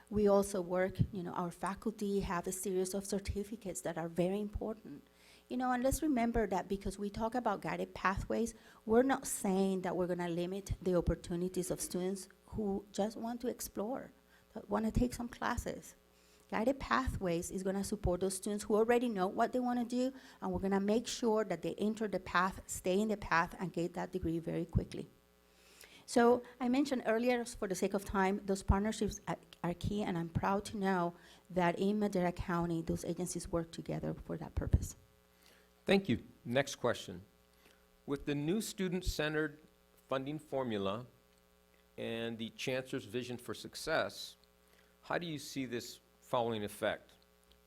We also work, our faculty have a series of certificates that are very important. And let's remember that because we talk about guided pathways, we're not saying that we're going to limit the opportunities of students who just want to explore, that want to take some classes. Guided pathways is going to support those students who already know what they want to do, and we're going to make sure that they enter the path, stay in the path, and get that degree very quickly. So I mentioned earlier, for the sake of time, those partnerships are key, and I'm proud to know that in Madera County, those agencies work together for that purpose. Thank you. Next question. With the new student-centered funding formula and the Chancellor's vision for success, how do you see this following effect?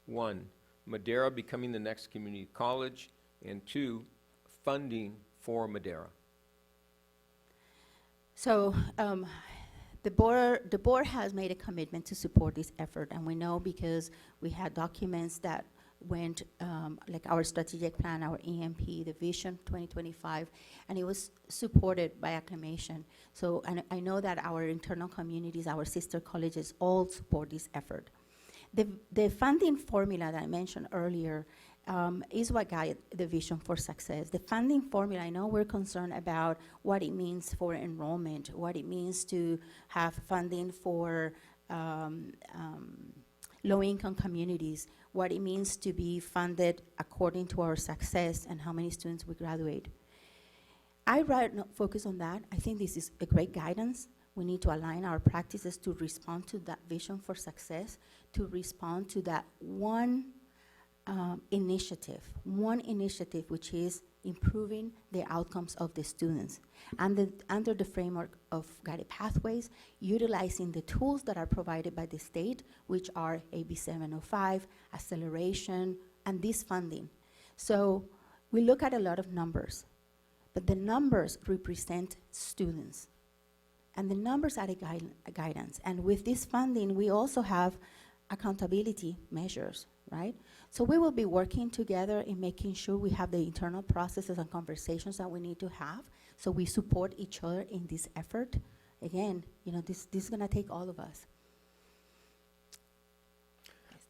1, Madera becoming the next community college, and 2, funding for Madera. So the board has made a commitment to support this effort, and we know because we had documents that went, like our strategic plan, our EMP, the Vision 2025, and it was supported by acclamation. So, and I know that our internal communities, our sister colleges, all support this effort. The funding formula that I mentioned earlier is what guided the Vision for Success. The funding formula, I know we're concerned about what it means for enrollment, what it means to have funding for low-income communities, what it means to be funded according to our success and how many students we graduate. I'd rather not focus on that. I think this is a great guidance. We need to align our practices to respond to that vision for success, to respond to that one initiative which is improving the outcomes of the students. And under the framework of guided pathways, utilizing the tools that are provided by the state, which are AB 705, acceleration, and this funding. So we look at a lot of numbers, but the numbers represent students. And the numbers are a guidance. And with this funding, we also have accountability measures, right? So we will be working together in making sure we have the internal processes and conversations that we need to have, so we support each other in this effort. Again, this is going to take all of us.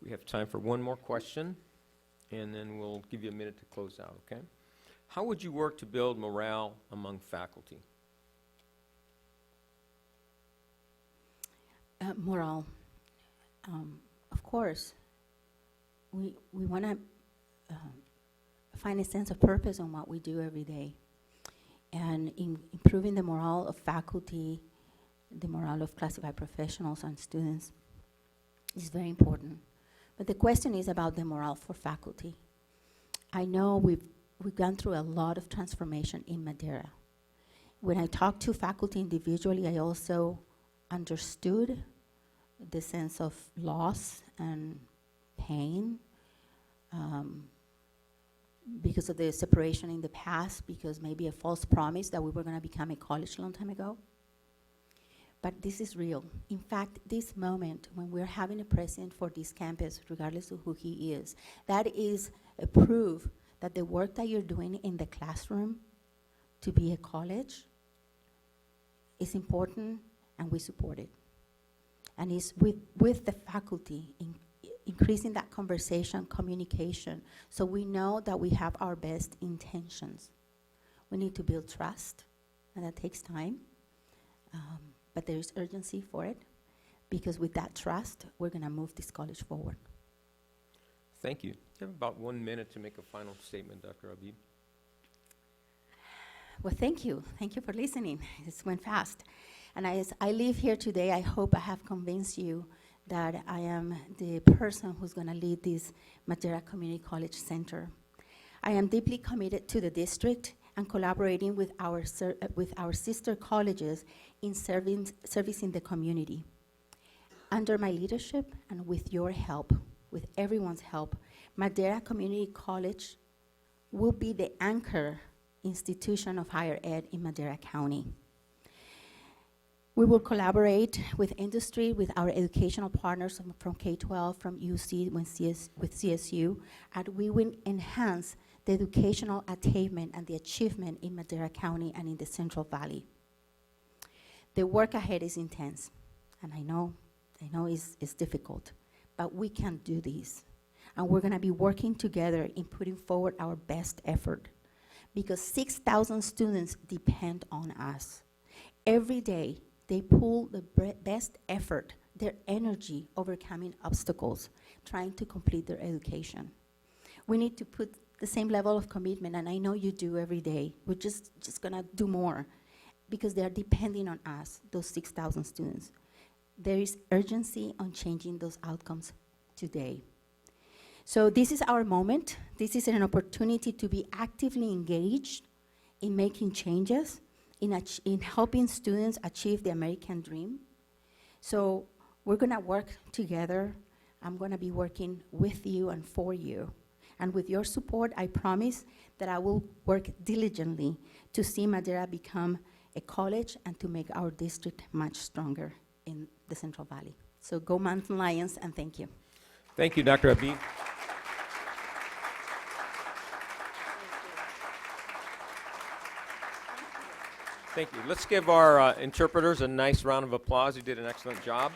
We have time for one more question, and then we'll give you a minute to close out, okay? How would you work to build morale among faculty? Morale. of course, we want to find a sense of purpose on what we do every day. And in improving the morale of faculty, the morale of classified professionals and students is very important. But the question is about the morale for faculty. I know we've gone through a lot of transformation in Madera. When I talked to faculty individually, I also understood the sense of loss and pain because of the separation in the past, because maybe a false promise that we were going to become a college a long time ago. But this is real. In fact, this moment when we're having a president for this campus, regardless of who he is, that is a proof that the work that you're doing in the classroom to be a college is important, and we support it. And it's with the faculty, increasing that conversation, communication, so we know that we have our best intentions. We need to build trust, and that takes time. But there is urgency for it, because with that trust, we're going to move this college forward. Thank you. You have about 1 minute to make a final statement, Dr. Habib. Well, thank you. Thank you for listening. This went fast. And as I leave here today, I hope I have convinced you that I am the person who's going to lead this Madera Community College Center. I am deeply committed to the district and collaborating with our sister colleges in servicing the community. Under my leadership and with your help, with everyone's help, Madera Community College will be the anchor institution of higher ed in Madera County. We will collaborate with industry, with our educational partners from K-12, from UC, with CSU, and we will enhance the educational attainment and the achievement in Madera County and in the Central Valley. The work ahead is intense, and I know it's difficult, but we can do this. And we're gonna be working together in putting forward our best effort, because 6,000 students depend on us. Every day, they pull the best effort, their energy, overcoming obstacles, trying to complete their education. We need to put the same level of commitment, and I know you do every day. We're just gonna do more, because they're depending on us, those 6,000 students. There is urgency on changing those outcomes today. So this is our moment. This is an opportunity to be actively engaged in making changes, in helping students achieve the American dream. So we're gonna work together. I'm gonna be working with you and for you. And with your support, I promise that I will work diligently to see Madera become a college and to make our district much stronger in the Central Valley. So go Mountain Lions, and thank you. Thank you, Dr. Habib. Thank you. Let's give our interpreters a nice round of applause. You did an excellent job.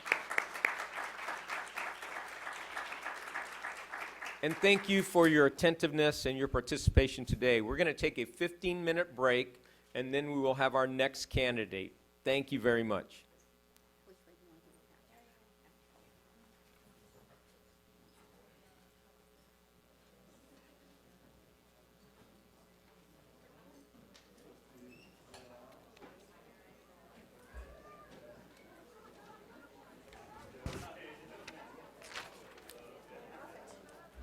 And thank you for your attentiveness and your participation today. We're going to take a 15-minute break, and then we will have our next candidate. Thank you very much.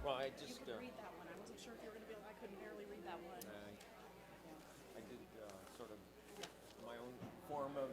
Well, I just Read that one. I wasn't sure if you were going to be able, I couldn't barely read that one. I did sort of my own form of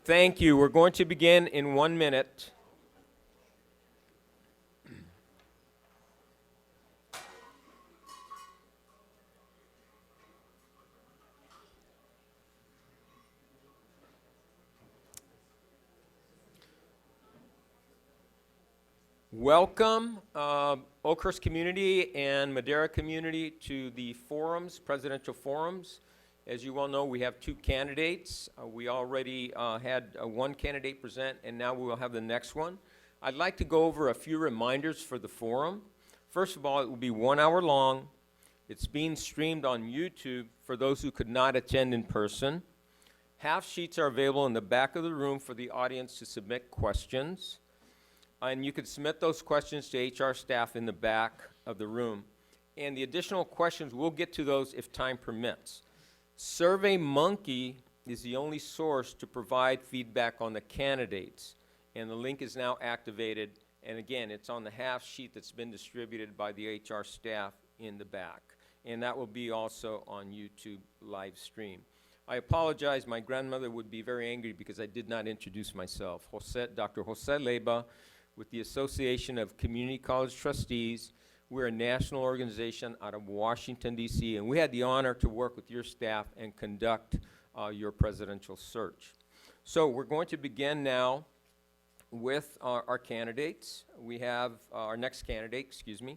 Thank you. We're going to begin in 1 minute. Welcome, Oakhurst community and Madera community, to the forums, presidential forums. As you well know, we have 2 candidates. We already had one candidate present, and now we will have the next one. I'd like to go over a few reminders for the forum. First of all, it will be 1 hour long. It's being streamed on YouTube for those who could not attend in person. Half sheets are available in the back of the room for the audience to submit questions. And you can submit those questions to HR staff in the back of the room. And the additional questions, we'll get to those if time permits. SurveyMonkey is the only source to provide feedback on the candidates. And the link is now activated. And again, it's on the half sheet that's been distributed by the HR staff in the back. And that will be also on YouTube live stream. I apologize, my grandmother would be very angry because I did not introduce myself. Dr. Jose Leyba, with the Association of Community College Trustees. We're a national organization out of Washington, D.C., and we had the honor to work with your staff and conduct your presidential search. So we're going to begin now with our candidates. We have our next candidate, excuse me.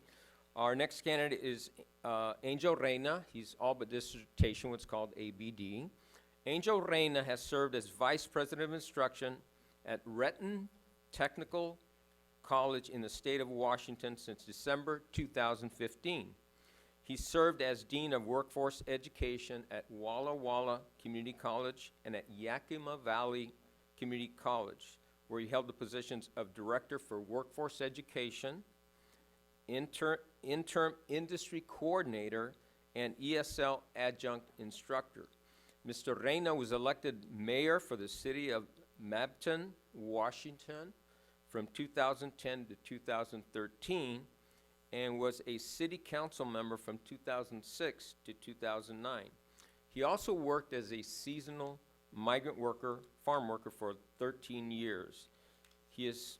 Our next candidate is Angel Reyna. He's all but dissertation, what's called ABD. Angel Reyna has served as Vice President of Instruction at Renton Technical College in the state of Washington since December 2015. He served as Dean of Workforce Education at Walla Walla Community College and at Yakima Valley Community College, where he held the positions of Director for Workforce Education, Interim Industry Coordinator, and ESL Adjunct Instructor. Mr. Reyna was elected mayor for the city of Mabton, Washington, from 2010 to 2013, and was a city council member from 2006 to 2009. He also worked as a seasonal migrant worker, farm worker for 13 years. He is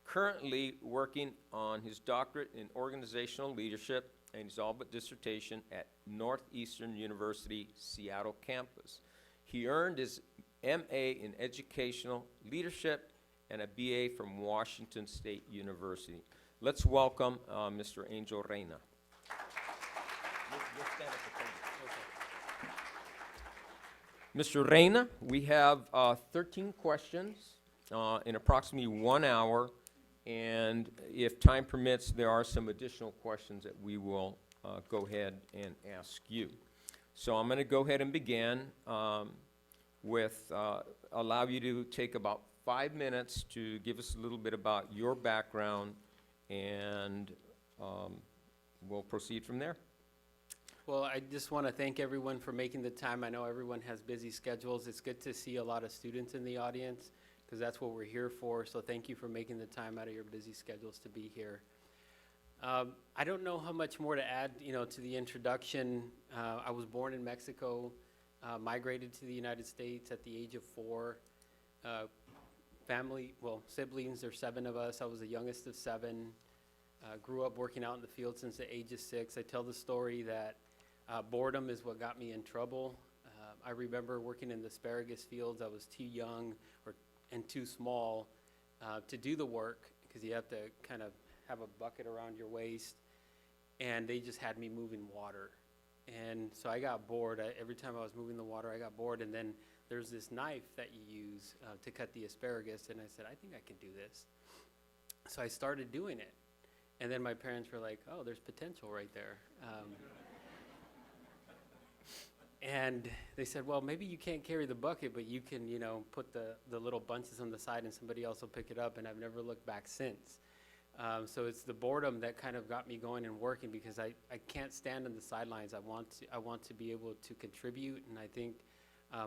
currently working on his doctorate in organizational leadership and his all but dissertation at Northeastern University, Seattle campus. He earned his MA in educational leadership and a BA from Washington State University. Let's welcome Mr. Angel Reyna. Mr. Reyna, we have 13 questions in approximately 1 hour, and if time permits, there are some additional questions that we will go ahead and ask you. So I'm going to go ahead and begin with allow you to take about 5 minutes to give us a little bit about your background, and we'll proceed from there. Well, I just want to thank everyone for making the time. I know everyone has busy schedules. It's good to see a lot of students in the audience because that's what we're here for. So thank you for making the time out of your busy schedules to be here. I don't know how much more to add, to the introduction. I was born in Mexico, migrated to the United States at the age of 4. Siblings, there's 7 of us. I was the youngest of 7. Grew up working out in the field since the age of 6. I tell the story that boredom is what got me in trouble. I remember working in the asparagus fields. I was too young and too small to do the work because you have to kind of have a bucket around your waist. And they just had me moving water. And so I got bored. Every time I was moving the water, I got bored. And then there's this knife that you use to cut the asparagus, and I said, I think I can do this. So I started doing it, and then my parents were like, oh, there's potential right there. And they said, well, maybe you can't carry the bucket, but you can, put the little bunches on the side, and somebody else will pick it up, and I've never looked back since. So it's the boredom that kind of got me going and working because I can't stand on the sidelines. I want to be able to contribute, and I think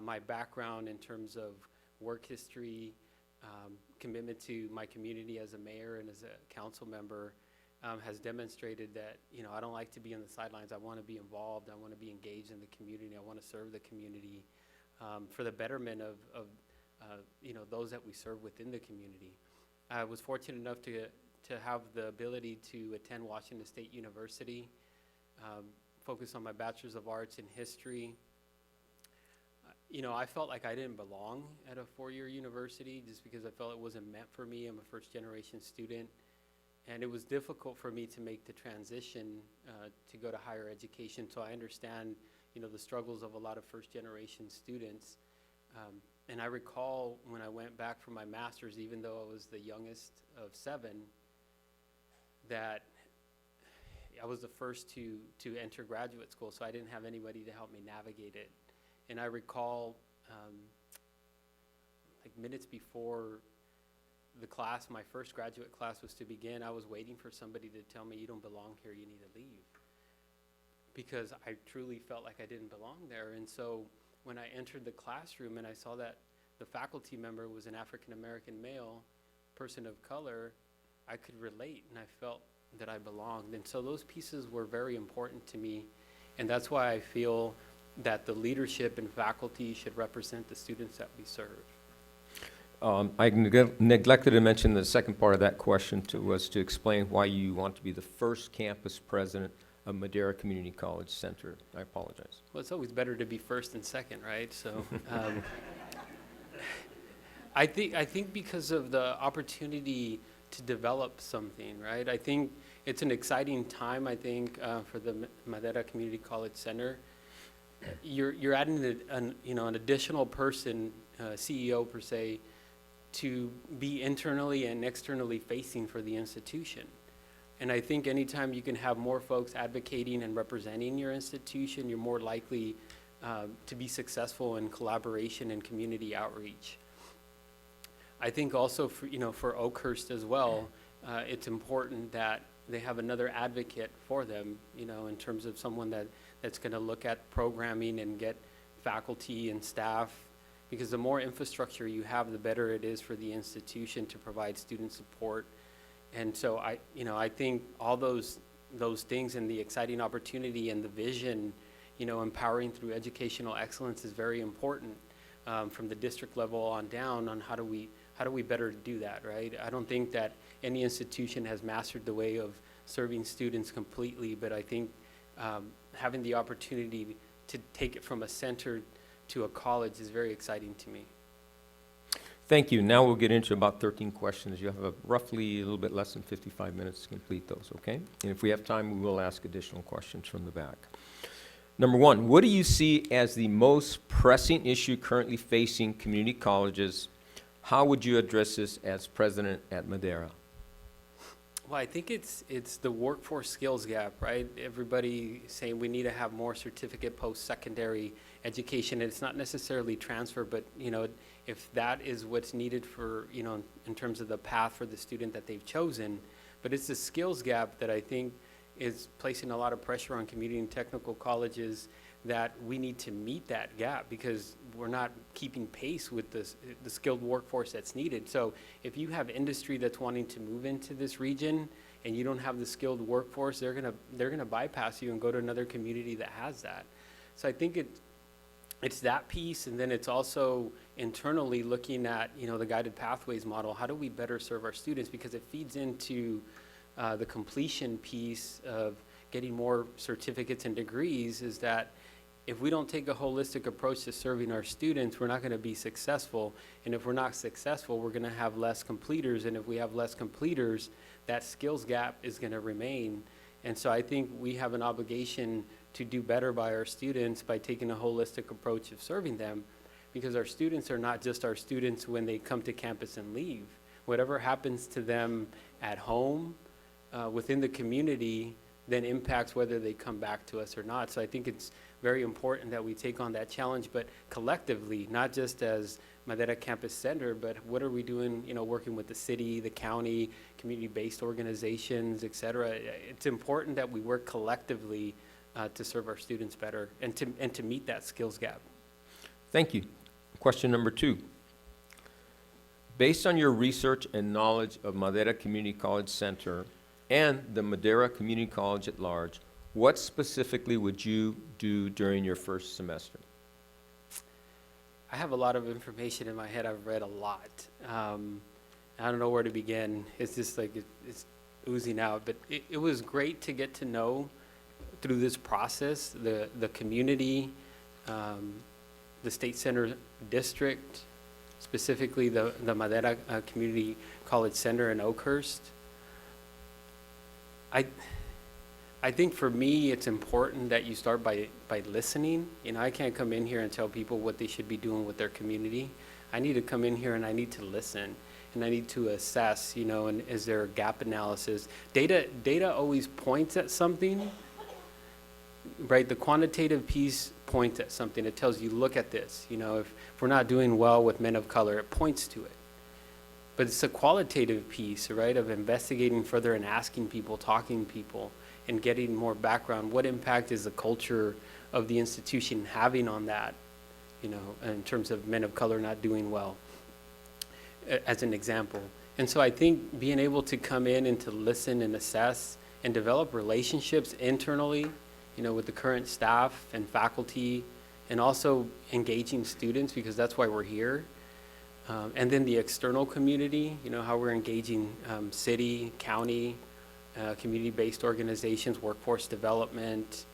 my background in terms of work history, commitment to my community as a mayor and as a council member has demonstrated that, I don't like to be on the sidelines. I want to be involved. I want to be engaged in the community. I want to serve the community for the betterment of those that we serve within the community. I was fortunate enough to have the ability to attend Washington State University, focus on my Bachelor's of Arts in History. I felt like I didn't belong at a four-year university just because I felt it wasn't meant for me. I'm a first-generation student, and it was difficult for me to make the transition to go to higher education. So I understand, the struggles of a lot of first-generation students. And I recall when I went back for my master's, even though I was the youngest of 7, that I was the first to enter graduate school, so I didn't have anybody to help me navigate it. And I recall, like minutes before the class, my first graduate class was to begin, I was waiting for somebody to tell me, you don't belong here, you need to leave. Because I truly felt like I didn't belong there. And so when I entered the classroom and I saw that the faculty member was an African-American male, person of color, I could relate and I felt that I belonged. And so those pieces were very important to me. And that's why I feel that the leadership and faculty should represent the students that we serve. I neglected to mention the second part of that question was to explain why you want to be the first campus president of Madera Community College Center. I apologize. Well, it's always better to be first and second, right? So I think because of the opportunity to develop something, right? I think it's an exciting time, I think, for the Madera Community College Center. You're adding an additional person, CEO per se, to be internally and externally facing for the institution. And I think anytime you can have more folks advocating and representing your institution, you're more likely to be successful in collaboration and community outreach. I think also for Oakhurst as well, it's important that they have another advocate for them, in terms of someone that's going to look at programming and get faculty and staff, because the more infrastructure you have, the better it is for the institution to provide student support. And so I think all those things and the exciting opportunity and the vision, empowering through educational excellence is very important, from the district level on down, on how do we better do that, right? I don't think that any institution has mastered the way of serving students completely, but I think having the opportunity to take it from a center to a college is very exciting to me. Thank you. Now we'll get into about 13 questions. You have roughly a little bit less than 55 minutes to complete those, okay? And if we have time, we will ask additional questions from the back. Number 1, what do you see as the most pressing issue currently facing community colleges? How would you address this as president at Madera? Well, I think it's the workforce skills gap, right? Everybody saying we need to have more certificate post-secondary education. And it's not necessarily transfer, but if that is what's needed for in terms of the path for the student that they've chosen, but it's the skills gap that I think is placing a lot of pressure on community and technical colleges, that we need to meet that gap because we're not keeping pace with the skilled workforce that's needed. So if you have industry that's wanting to move into this region and you don't have the skilled workforce, they're gonna bypass you and go to another community that has that. So I think it's that piece, and then it's also internally looking at the guided pathways model. How do we better serve our students, because it feeds into the completion piece of getting more certificates and degrees, is that if we don't take a holistic approach to serving our students, we're not going to be successful. And if we're not successful, we're going to have less completers. And if we have less completers, that skills gap is going to remain. And so I think we have an obligation to do better by our students by taking a holistic approach of serving them, because our students are not just our students when they come to campus and leave. Whatever happens to them at home, within the community, then impacts whether they come back to us or not. So I think it's very important that we take on that challenge, but collectively, not just as Madera Campus Center, but what are we doing, working with the city, the county, community-based organizations, et cetera. It's important that we work collectively to serve our students better and to meet that skills gap. Thank you. Question number 2. Based on your research and knowledge of Madera Community College Center and the Madera Community College at large, what specifically would you do during your first semester? I have a lot of information in my head. I've read a lot. I don't know where to begin. It's just like it's oozing out. But it was great to get to know through this process the community, the State Center District, specifically the Madera Community College Center in Oakhurst. I think for me, it's important that you start by listening. You know, I can't come in here and tell people what they should be doing with their community. I need to come in here and I need to listen, and I need to assess, you know, and is there a gap analysis? Data always points at something, right? The quantitative piece points at something. It tells you, look at this. You know, if we're not doing well with men of color, it points to it. But it's a qualitative piece, right, of investigating further and asking people, talking to people, and getting more background. What impact is the culture of the institution having on that, you know, in terms of men of color not doing well, as an example. And so I think being able to come in and to listen and assess and develop relationships internally, you know, with the current staff and faculty, and also engaging students, because that's why we're here. And then the external community, you know, how we're engaging city, county, community-based organizations, workforce development,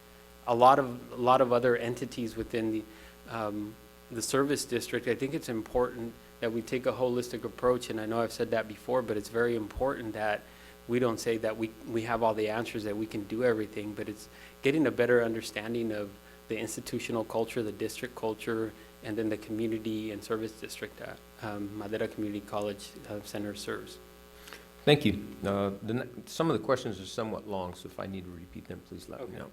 a lot of other entities within the service district. I think it's important that we take a holistic approach, and I know I've said that before, but it's very important that we don't say that we have all the answers, that we can do everything, but it's getting a better understanding of the institutional culture, the district culture, and then the community and service district that Madera Community College Center serves. Thank you. Some of the questions are somewhat long, so if I need to repeat them, please let me know.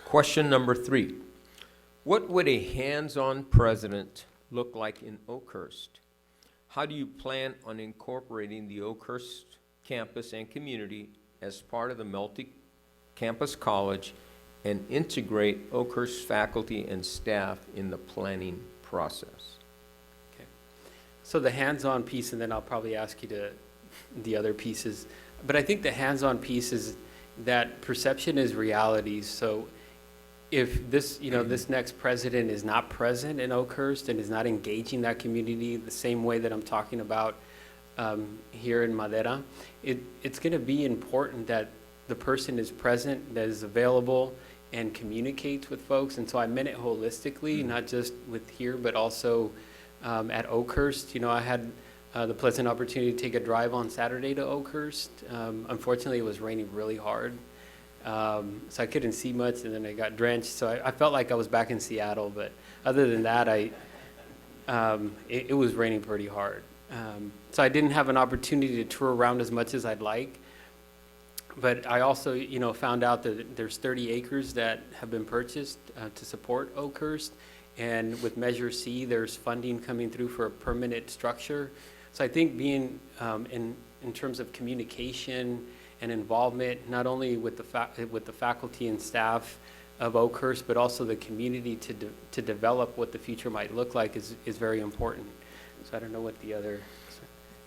Question number 3. What would a hands-on president look like in Oakhurst? How do you plan on incorporating the Oakhurst campus and community as part of the multi-campus college and integrate Oakhurst faculty and staff in the planning process? Okay. So the hands-on piece, and then I'll probably ask you to the other pieces. But I think the hands-on piece is that perception is reality. So if this, you know, this next president is not present in Oakhurst and is not engaging that community the same way that I'm talking about here in Madera, it's going to be important that the person is present, that is available, and communicates with folks. And so I meant it holistically, not just with here, but also at Oakhurst. You know, I had the pleasant opportunity to take a drive on Saturday to Oakhurst. Unfortunately, it was raining really hard, so I couldn't see much, and then I got drenched. So I felt like I was back in Seattle, but other than that, it was raining pretty hard. So I didn't have an opportunity to tour around as much as I'd like. But I also, you know, found out that there's 30 acres that have been purchased to support Oakhurst. And with Measure C, there's funding coming through for a permanent structure. So I think being in terms of communication and involvement, not only with the faculty and staff of Oakhurst, but also the community to develop what the future might look like is very important. So I don't know what the other.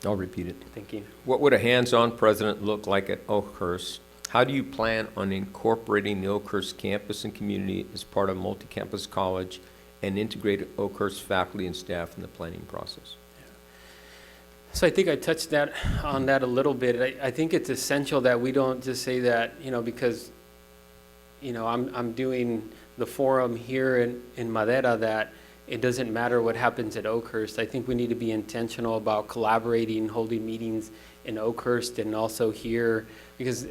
I'll repeat it. Thank you. What would a hands-on president look like at Oakhurst? How do you plan on incorporating the Oakhurst campus and community as part of multi-campus college and integrate Oakhurst faculty and staff in the planning process? So I think I touched on that a little bit. I think it's essential that we don't just say that, you know, because, you know, I'm doing the forum here in Madera, that it doesn't matter what happens at Oakhurst. I think we need to be intentional about collaborating, holding meetings in Oakhurst and also here, because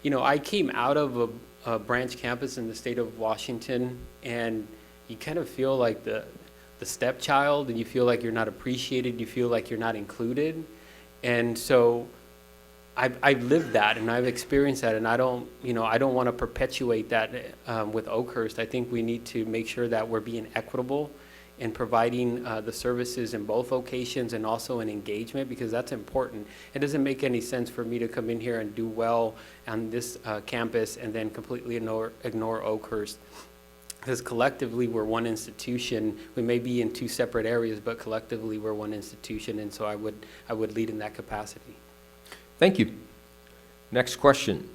you know, I came out of a branch campus in the state of Washington, and you kind of feel like the stepchild, and you feel like you're not appreciated, you feel like you're not included. And so I've lived that, and I've experienced that, and I don't want to perpetuate that with Oakhurst. I think we need to make sure that we're being equitable in providing the services in both locations, and also in engagement, because that's important. It doesn't make any sense for me to come in here and do well on this campus and then completely ignore Oakhurst. Because collectively we're one institution. We may be in two separate areas, but collectively we're one institution, and so I would lead in that capacity. Thank you. Next question.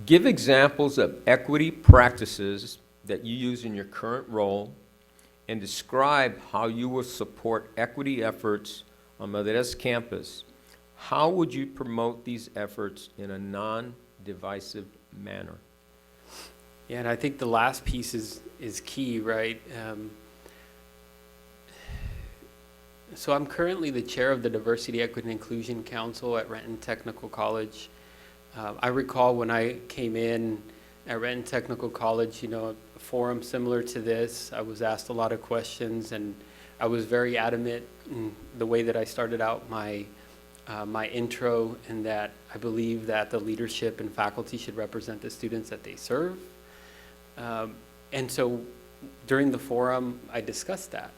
Give examples of equity practices that you use in your current role and describe how you will support equity efforts on Madera's campus, how would you promote these efforts in a non-divisive manner? Yeah, and I think the last piece is key, right? So I'm currently the chair of the Diversity, Equity, and Inclusion Council at Renton Technical College. I recall when I came in at Renton Technical College, you know, a forum similar to this, I was asked a lot of questions, and I was very adamant in the way that I started out my intro, and that I believe that the leadership and faculty should represent the students that they serve. And so during the forum, I discussed that.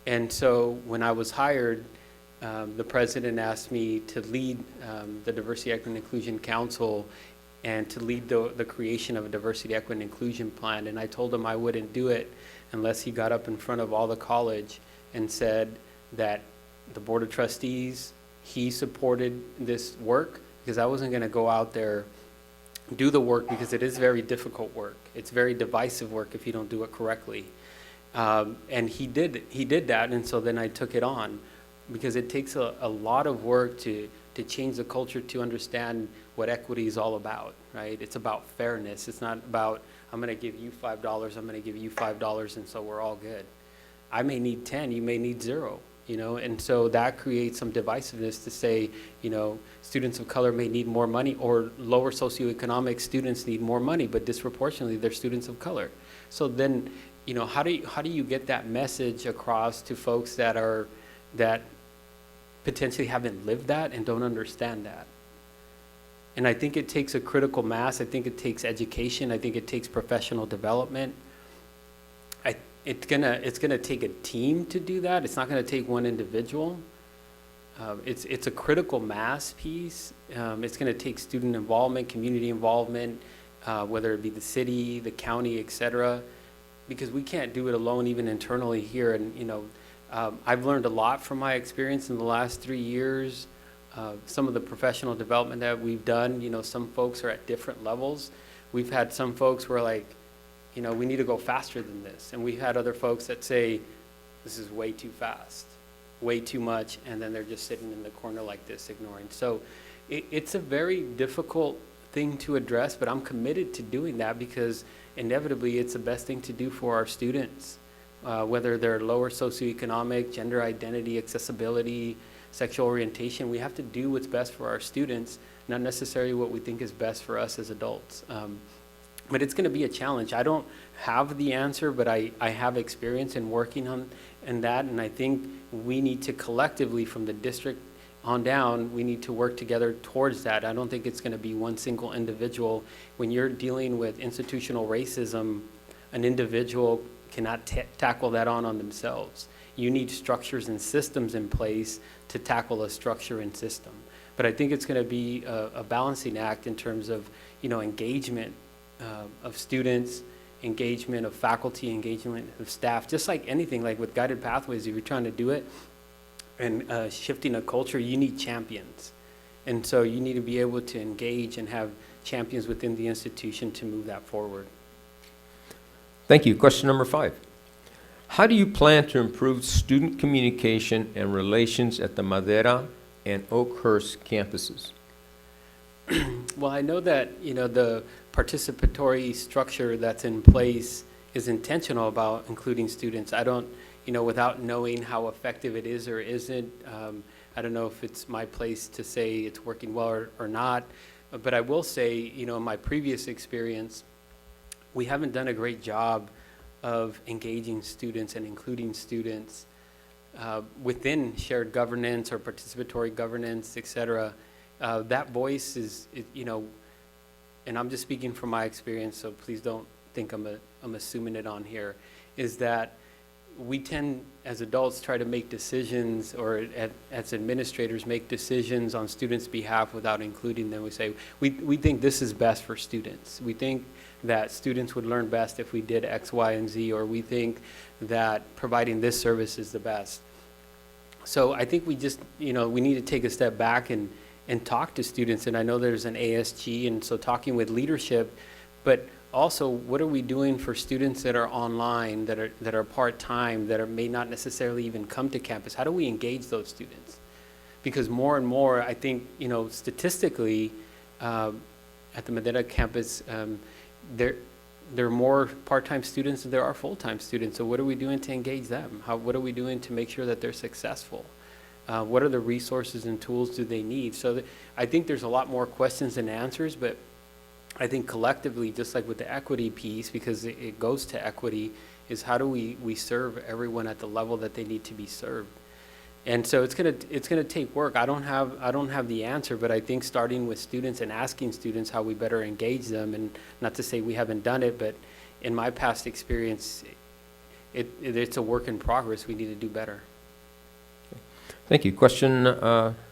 And so when I was hired, the president asked me to lead the Diversity, Equity, and Inclusion Council and to lead the creation of a Diversity, Equity, and Inclusion plan. And I told him I wouldn't do it unless he got up in front of all the college and said that the Board of Trustees, he supported this work, because I wasn't going to go out there, do the work, because it is very difficult work. It's very divisive work if you don't do it correctly. And he did that, and so then I took it on, because it takes a lot of work to change the culture, to understand what equity is all about, right? It's about fairness. It's not about, I'm going to give you $5, I'm going to give you $5, and so we're all good. I may need 10, you may need 0, you know, and so that creates some divisiveness to say, you know, students of color may need more money, or lower socioeconomic students need more money, but disproportionately they're students of color. So then, you know, how do you get that message across to folks that potentially haven't lived that and don't understand that? And I think it takes a critical mass. I think it takes education. I think it takes professional development. It's gonna take a team to do that. It's not gonna take one individual. It's a critical mass piece. It's gonna take student involvement, community involvement, whether it be the city, the county, et cetera, because we can't do it alone, even internally here. And, you know, I've learned a lot from my experience in the last 3 years. Some of the professional development that we've done, you know, some folks are at different levels. We've had some folks who are like, you know, we need to go faster than this. And we've had other folks that say, this is way too fast, way too much, and then they're just sitting in the corner like this, ignoring. So it's a very difficult thing to address, but I'm committed to doing that, because inevitably it's the best thing to do for our students, whether they're lower socioeconomic, gender identity, accessibility, sexual orientation. We have to do what's best for our students, not necessarily what we think is best for us as adults. But it's going to be a challenge. I don't have the answer, but I have experience in working on that, and I think we need to collectively, from the district on down, we need to work together towards that. I don't think it's going to be one single individual. When you're dealing with institutional racism, an individual cannot tackle that on themselves. You need structures and systems in place to tackle a structure and system. But I think it's going to be a balancing act in terms of, you know, engagement of students, engagement of faculty, engagement of staff. Just like anything, like with guided pathways, if you're trying to do it and shifting a culture, you need champions. And so you need to be able to engage and have champions within the institution to move that forward. Thank you. Question number 5. How do you plan to improve student communication and relations at the Madera and Oakhurst campuses? Well, I know that, you know, the participatory structure that's in place is intentional about including students. I don't, you know, without knowing how effective it is or isn't, I don't know if it's my place to say it's working well or not, but I will say, you know, in my previous experience, we haven't done a great job of engaging students and including students within shared governance or participatory governance, et cetera. That voice is, you know, and I'm just speaking from my experience, so please don't think I'm assuming it on here, is that we tend, as adults, try to make decisions, or as administrators, make decisions on students' behalf without including them. We say, we think this is best for students. We think that students would learn best if we did X, Y, and Z, or we think that providing this service is the best. So I think we just, you know, we need to take a step back and talk to students. And I know there's an ASG, and so talking with leadership, but also, what are we doing for students that are online, that are part-time, that may not necessarily even come to campus? How do we engage those students? Because more and more, I think, statistically, at the Madera campus, there are more part-time students than there are full-time students. So what are we doing to engage them? What are we doing to make sure that they're successful? What are the resources and tools do they need? So I think there's a lot more questions than answers, but I think collectively, just like with the equity piece, because it goes to equity, is how do we serve everyone at the level that they need to be served? And so it's gonna take work. I don't have the answer, but I think starting with students and asking students how we better engage them, and not to say we haven't done it, but in my past experience, it's a work in progress. We need to do better. Thank you. Question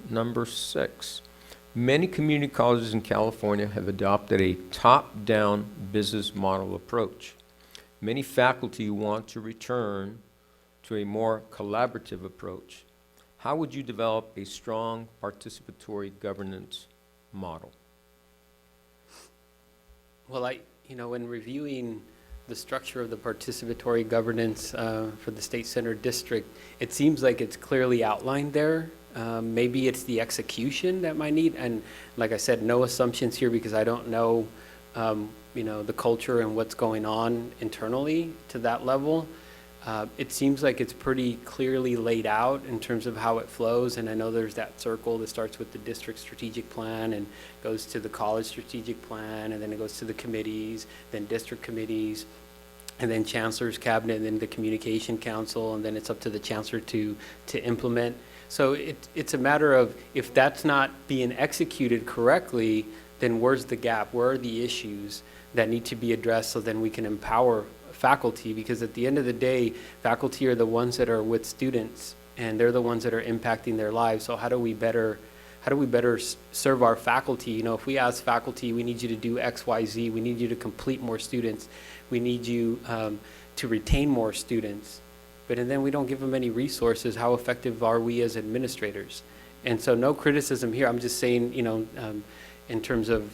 number 6. Many community colleges in California have adopted a top-down business model approach. Many faculty want to return to a more collaborative approach. How would you develop a strong participatory governance model? Well, in reviewing the structure of the participatory governance for the State Center District, it seems like it's clearly outlined there. Maybe it's the execution that might need, and like I said, no assumptions here because I don't know, the culture and what's going on internally to that level. It seems like it's pretty clearly laid out in terms of how it flows, and I know there's that circle that starts with the district strategic plan and goes to the college strategic plan, and then it goes to the committees, then district committees, and then chancellor's cabinet, and then the communication council, and then it's up to the chancellor to implement. So it's a matter of, if that's not being executed correctly, then where's the gap? Where are the issues that need to be addressed so then we can empower faculty? Because at the end of the day, faculty are the ones that are with students, and they're the ones that are impacting their lives. So how do we better serve our faculty? If we ask faculty, we need you to do X, Y, Z, we need you to complete more students, we need you to retain more students, and then we don't give them any resources, how effective are we as administrators? And so no criticism here. I'm just saying, in terms of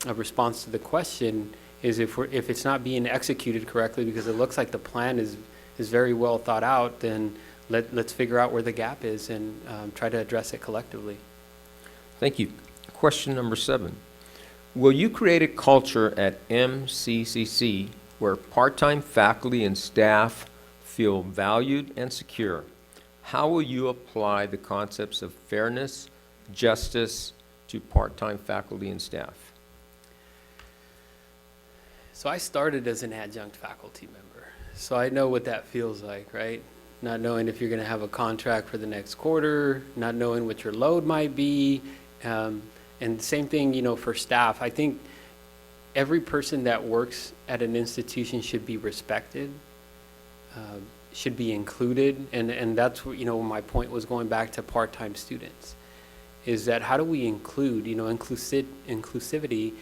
a response to the question, is if it's not being executed correctly, because it looks like the plan is very well thought out, then let's figure out where the gap is and try to address it collectively. Thank you. Question number 7. Will you create a culture at MCCC where part-time faculty and staff feel valued and secure? How will you apply the concepts of fairness, justice to part-time faculty and staff? So I started as an adjunct faculty member, so I know what that feels like, right? Not knowing if you're going to have a contract for the next quarter, not knowing what your load might be, and the same thing, for staff. I think every person that works at an institution should be respected, should be included, and that's what, my point was going back to part-time students, is that how do we include, inclusivity,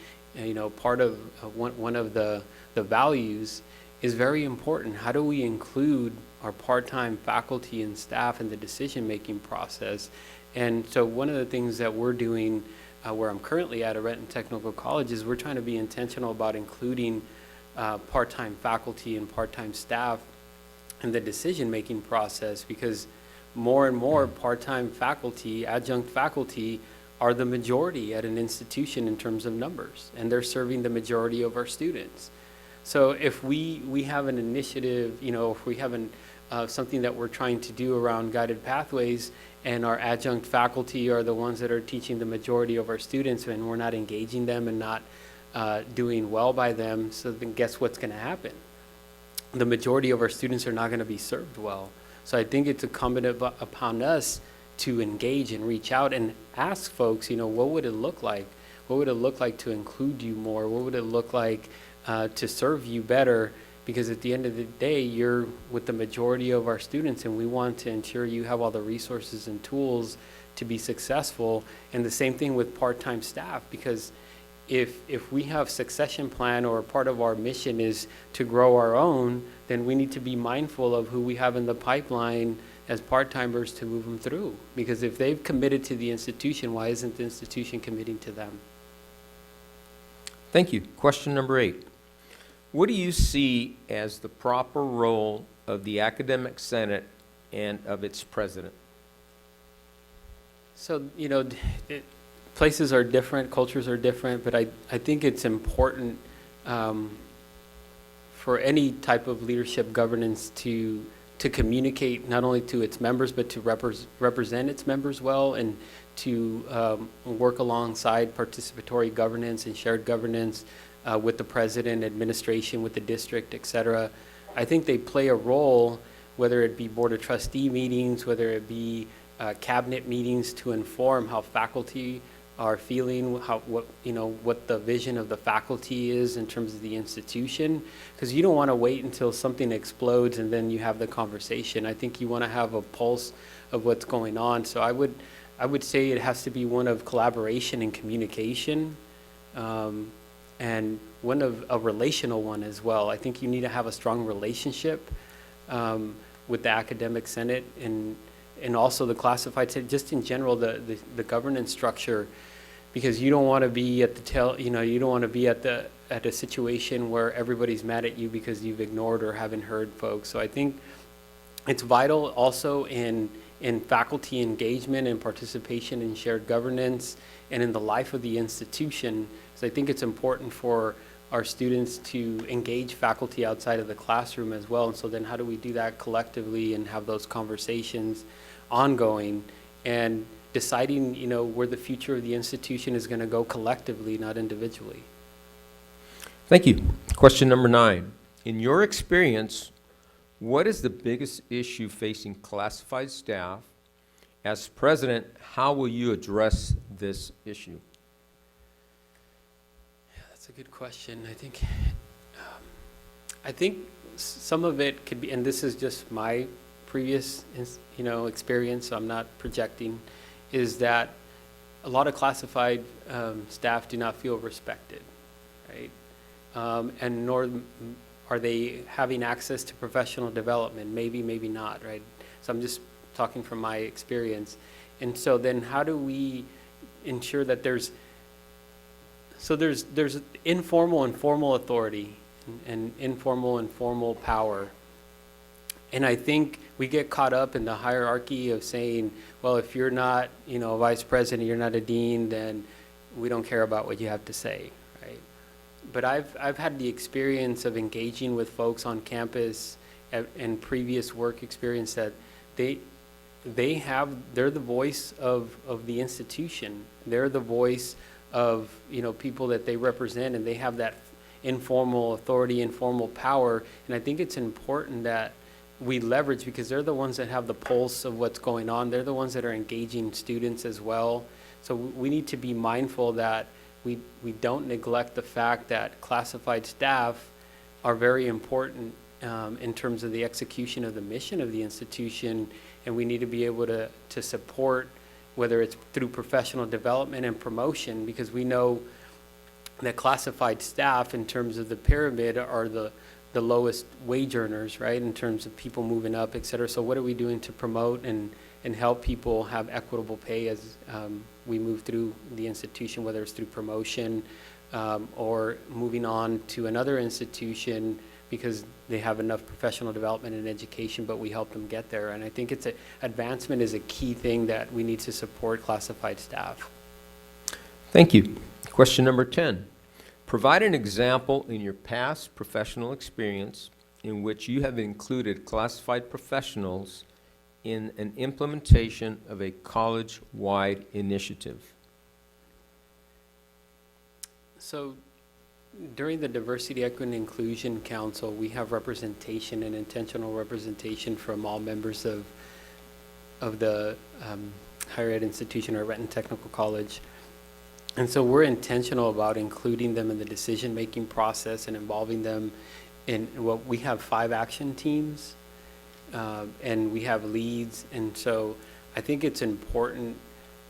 part of one of the values is very important. How do we include our part-time faculty and staff in the decision-making process? And so one of the things that we're doing, where I'm currently at Renton Technical College, is we're trying to be intentional about including part-time faculty and part-time staff in the decision-making process, because more and more part-time faculty, adjunct faculty, are the majority at an institution in terms of numbers, and they're serving the majority of our students. So if we have an initiative, if we have something that we're trying to do around guided pathways, and our adjunct faculty are the ones that are teaching the majority of our students, and we're not engaging them and not doing well by them, so then guess what's going to happen? The majority of our students are not going to be served well. So I think it's incumbent upon us to engage and reach out and ask folks, what would it look like? What would it look like to include you more? What would it look like to serve you better? Because at the end of the day, you're with the majority of our students, and we want to ensure you have all the resources and tools to be successful. And the same thing with part-time staff, because if we have succession plan, or part of our mission is to grow our own, then we need to be mindful of who we have in the pipeline as part-timers to move them through. Because if they've committed to the institution, why isn't the institution committing to them? Thank you. Question number 8. What do you see as the proper role of the Academic Senate and of its president? So, you know, places are different, cultures are different, but I think it's important for any type of leadership governance to communicate not only to its members, but to represent its members well, and to work alongside participatory governance and shared governance with the president, administration, with the district, et cetera. I think they play a role, whether it be Board of Trustee meetings, whether it be cabinet meetings, to inform how faculty are feeling, what the vision of the faculty is in terms of the institution, because you don't want to wait until something explodes and then you have the conversation. I think you want to have a pulse of what's going on. So I would say it has to be one of collaboration and communication, and one of a relational one as well. I think you need to have a strong relationship with the academic senate and also the classified senate, just in general, the governance structure, because you don't want to be at the you don't want to be at a situation where everybody's mad at you because you've ignored or haven't heard folks. So I think it's vital also in faculty engagement and participation in shared governance and in the life of the institution. So I think it's important for our students to engage faculty outside of the classroom as well. And so then how do we do that collectively and have those conversations ongoing and deciding, where the future of the institution is going to go collectively, not individually. Thank you. Question number 9. In your experience, what is the biggest issue facing classified staff? As president, how will you address this issue? Yeah, that's a good question. I think some of it could be, and this is just my previous, experience, so I'm not projecting, is that a lot of classified staff do not feel respected, right? And nor are they having access to professional development. Maybe, maybe not, right? So I'm just talking from my experience. And so then how do we ensure that there's informal and formal authority and informal and formal power. And I think we get caught up in the hierarchy of saying, well, if you're not, a vice president, you're not a dean, then we don't care about what you have to say, right? But I've had the experience of engaging with folks on campus and previous work experience that they're the voice of the institution. They're the voice of, people that they represent, and they have that informal authority, informal power. And I think it's important that we leverage, because they're the ones that have the pulse of what's going on. They're the ones that are engaging students as well. So we need to be mindful that we don't neglect the fact that classified staff are very important in terms of the execution of the mission of the institution, and we need to be able to support, whether it's through professional development and promotion, because we know that classified staff, in terms of the pyramid, are the lowest wage earners, right, in terms of people moving up, et cetera. So what are we doing to promote and help people have equitable pay as we move through the institution, whether it's through promotion or moving on to another institution because they have enough professional development and education, but we help them get there. And I think advancement is a key thing that we need to support classified staff. Thank you. Question number 10. Provide an example in your past professional experience in which you have included classified professionals in an implementation of a college-wide initiative. So during the Diversity, Equity, and Inclusion Council, we have representation and intentional representation from all members of the higher ed institution or Renton Technical College. And so we're intentional about including them in the decision-making process and involving them in what we have 5 action teams, and we have leads. And so I think it's important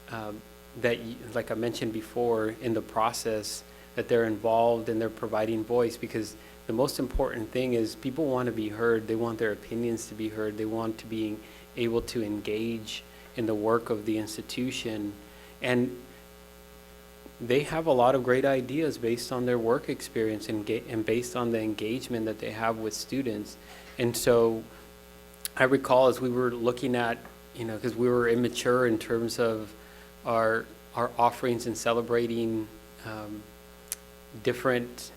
that, like I mentioned before, in the process, that they're involved and they're providing voice, because the most important thing is people want to be heard. They want their opinions to be heard. They want to be able to engage in the work of the institution. And they have a lot of great ideas based on their work experience and based on the engagement that they have with students. And so I recall as we were looking at, because we were immature in terms of our offerings and celebrating different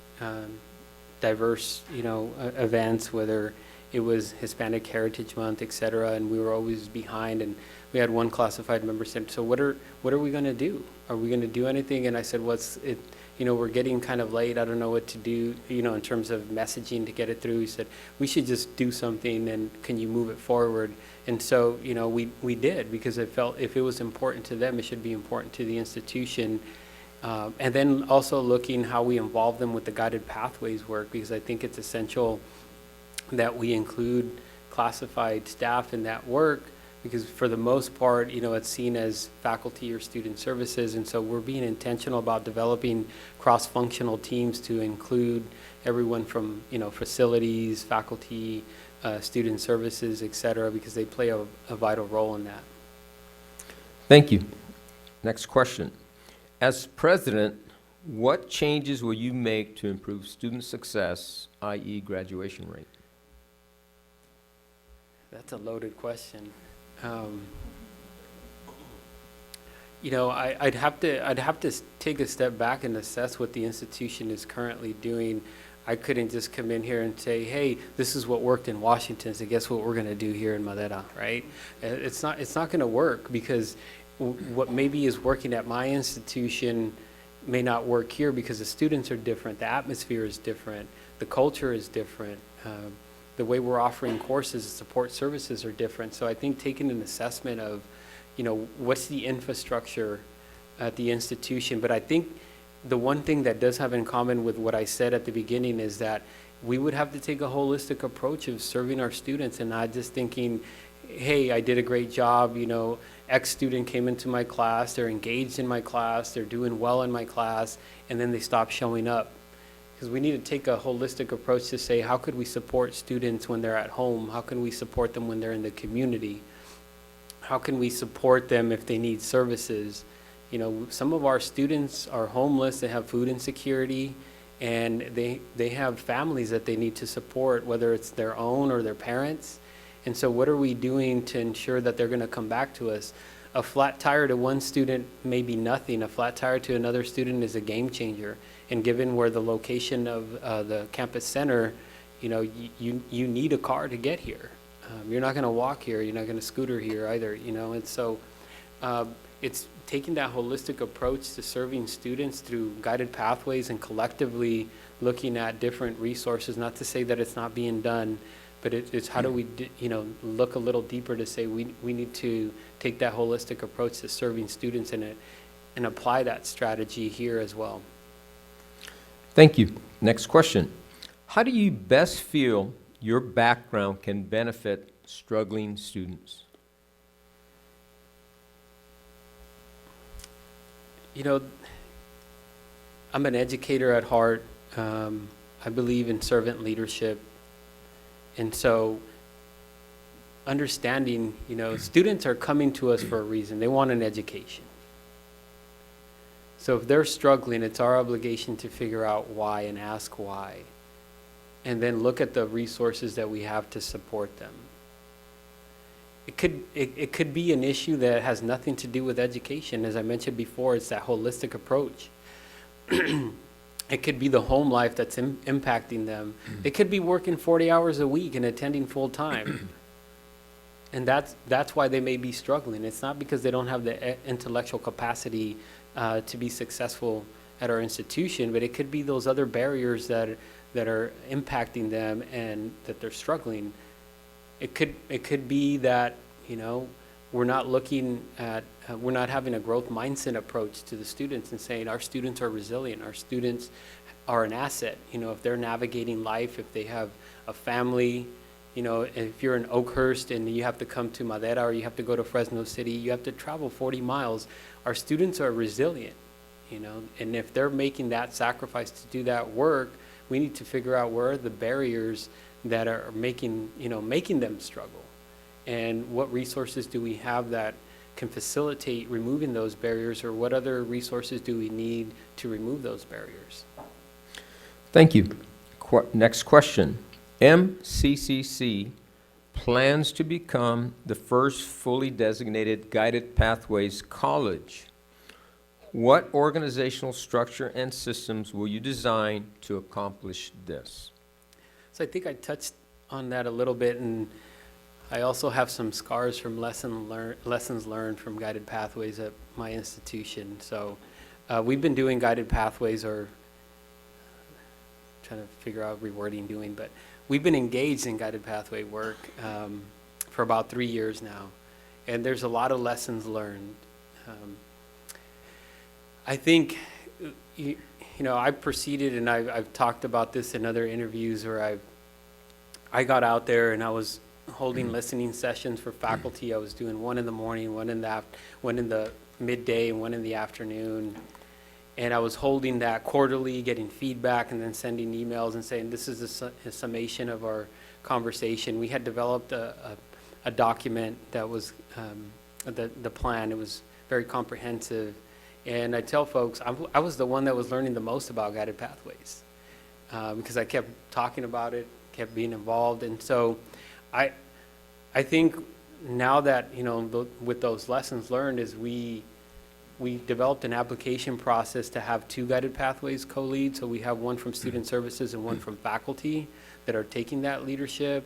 diverse, events, whether it was Hispanic Heritage Month, et cetera, and we were always behind. And we had one classified member said, so what are we going to do? Are we going to do anything? And I said, we're getting kind of late. I don't know what to do, in terms of messaging to get it through. He said, we should just do something, and can you move it forward? And so, we did, because I felt if it was important to them, it should be important to the institution. And then also looking how we involve them with the guided pathways work, because I think it's essential that we include classified staff in that work, because for the most part, it's seen as faculty or student services. And so we're being intentional about developing cross-functional teams to include everyone from, facilities, faculty, student services, et cetera, because they play a vital role in that. Thank you. Next question. As president, what changes will you make to improve student success, i.e. graduation rate? That's a loaded question. I'd have to take a step back and assess what the institution is currently doing. I couldn't just come in here and say, hey, this is what worked in Washington, so guess what we're going to do here in Madera, right? It's not going to work, because what maybe is working at my institution may not work here, because the students are different, the atmosphere is different, the culture is different. The way we're offering courses and support services are different. So I think taking an assessment of, what's the infrastructure at the institution. But I think the one thing that does have in common with what I said at the beginning is that we would have to take a holistic approach of serving our students, and not just thinking, hey, I did a great job, X student came into my class, they're engaged in my class, they're doing well in my class, and then they stop showing up. Because we need to take a holistic approach to say, how could we support students when they're at home? How can we support them when they're in the community? How can we support them if they need services? Some of our students are homeless, they have food insecurity, and they have families that they need to support, whether it's their own or their parents. And so what are we doing to ensure that they're going to come back to us? A flat tire to one student may be nothing. A flat tire to another student is a game changer. And given where the location of the campus center, you need a car to get here. You're not going to walk here. You're not going to scooter here either. And so it's taking that holistic approach to serving students through guided pathways and collectively looking at different resources. Not to say that it's not being done, but it's how do we look a little deeper to say we need to take that holistic approach to serving students and apply that strategy here as well. Thank you. Next question. How do you best feel your background can benefit struggling students? I'm an educator at heart. I believe in servant leadership. And so understanding, students are coming to us for a reason. They want an education. So if they're struggling, it's our obligation to figure out why and ask why, and then look at the resources that we have to support them. It could be an issue that has nothing to do with education. As I mentioned before, it's that holistic approach. It could be the home life that's impacting them. It could be working 40 hours a week and attending full time. And that's why they may be struggling. It's not because they don't have the intellectual capacity to be successful at our institution, but it could be those other barriers that are impacting them and that they're struggling. It could be that we're not looking at we're not having a growth mindset approach to the students and saying our students are resilient, our students are an asset. If they're navigating life, if they have a family, if you're in Oakhurst and you have to come to Madera or you have to go to Fresno City, you have to travel 40 miles. Our students are resilient, and if they're making that sacrifice to do that work, we need to figure out where are the barriers that are making them struggle, and what resources do we have that can facilitate removing those barriers, or what other resources do we need to remove those barriers? Thank you. Next question. MCCC plans to become the first fully designated guided pathways college. What organizational structure and systems will you design to accomplish this? So I think I touched on that a little bit, and I also have some scars from lessons learned from guided pathways at my institution. So we've been doing guided pathways, or trying to figure out rewording doing, but we've been engaged in guided pathway work for about 3 years now, and there's a lot of lessons learned. I think, you know, I proceeded, and I've talked about this in other interviews where I got out there and I was holding listening sessions for faculty. I was doing one in the morning, one in the midday, and one in the afternoon. And I was holding that quarterly, getting feedback, and then sending emails and saying, this is a summation of our conversation. We had developed a document that was the plan. It was very comprehensive. And I tell folks, I was the one that was learning the most about guided pathways because I kept talking about it, kept being involved. And so I think now that, you know, with those lessons learned is we developed an application process to have 2 guided pathways co-lead. So we have one from student services and one from faculty that are taking that leadership.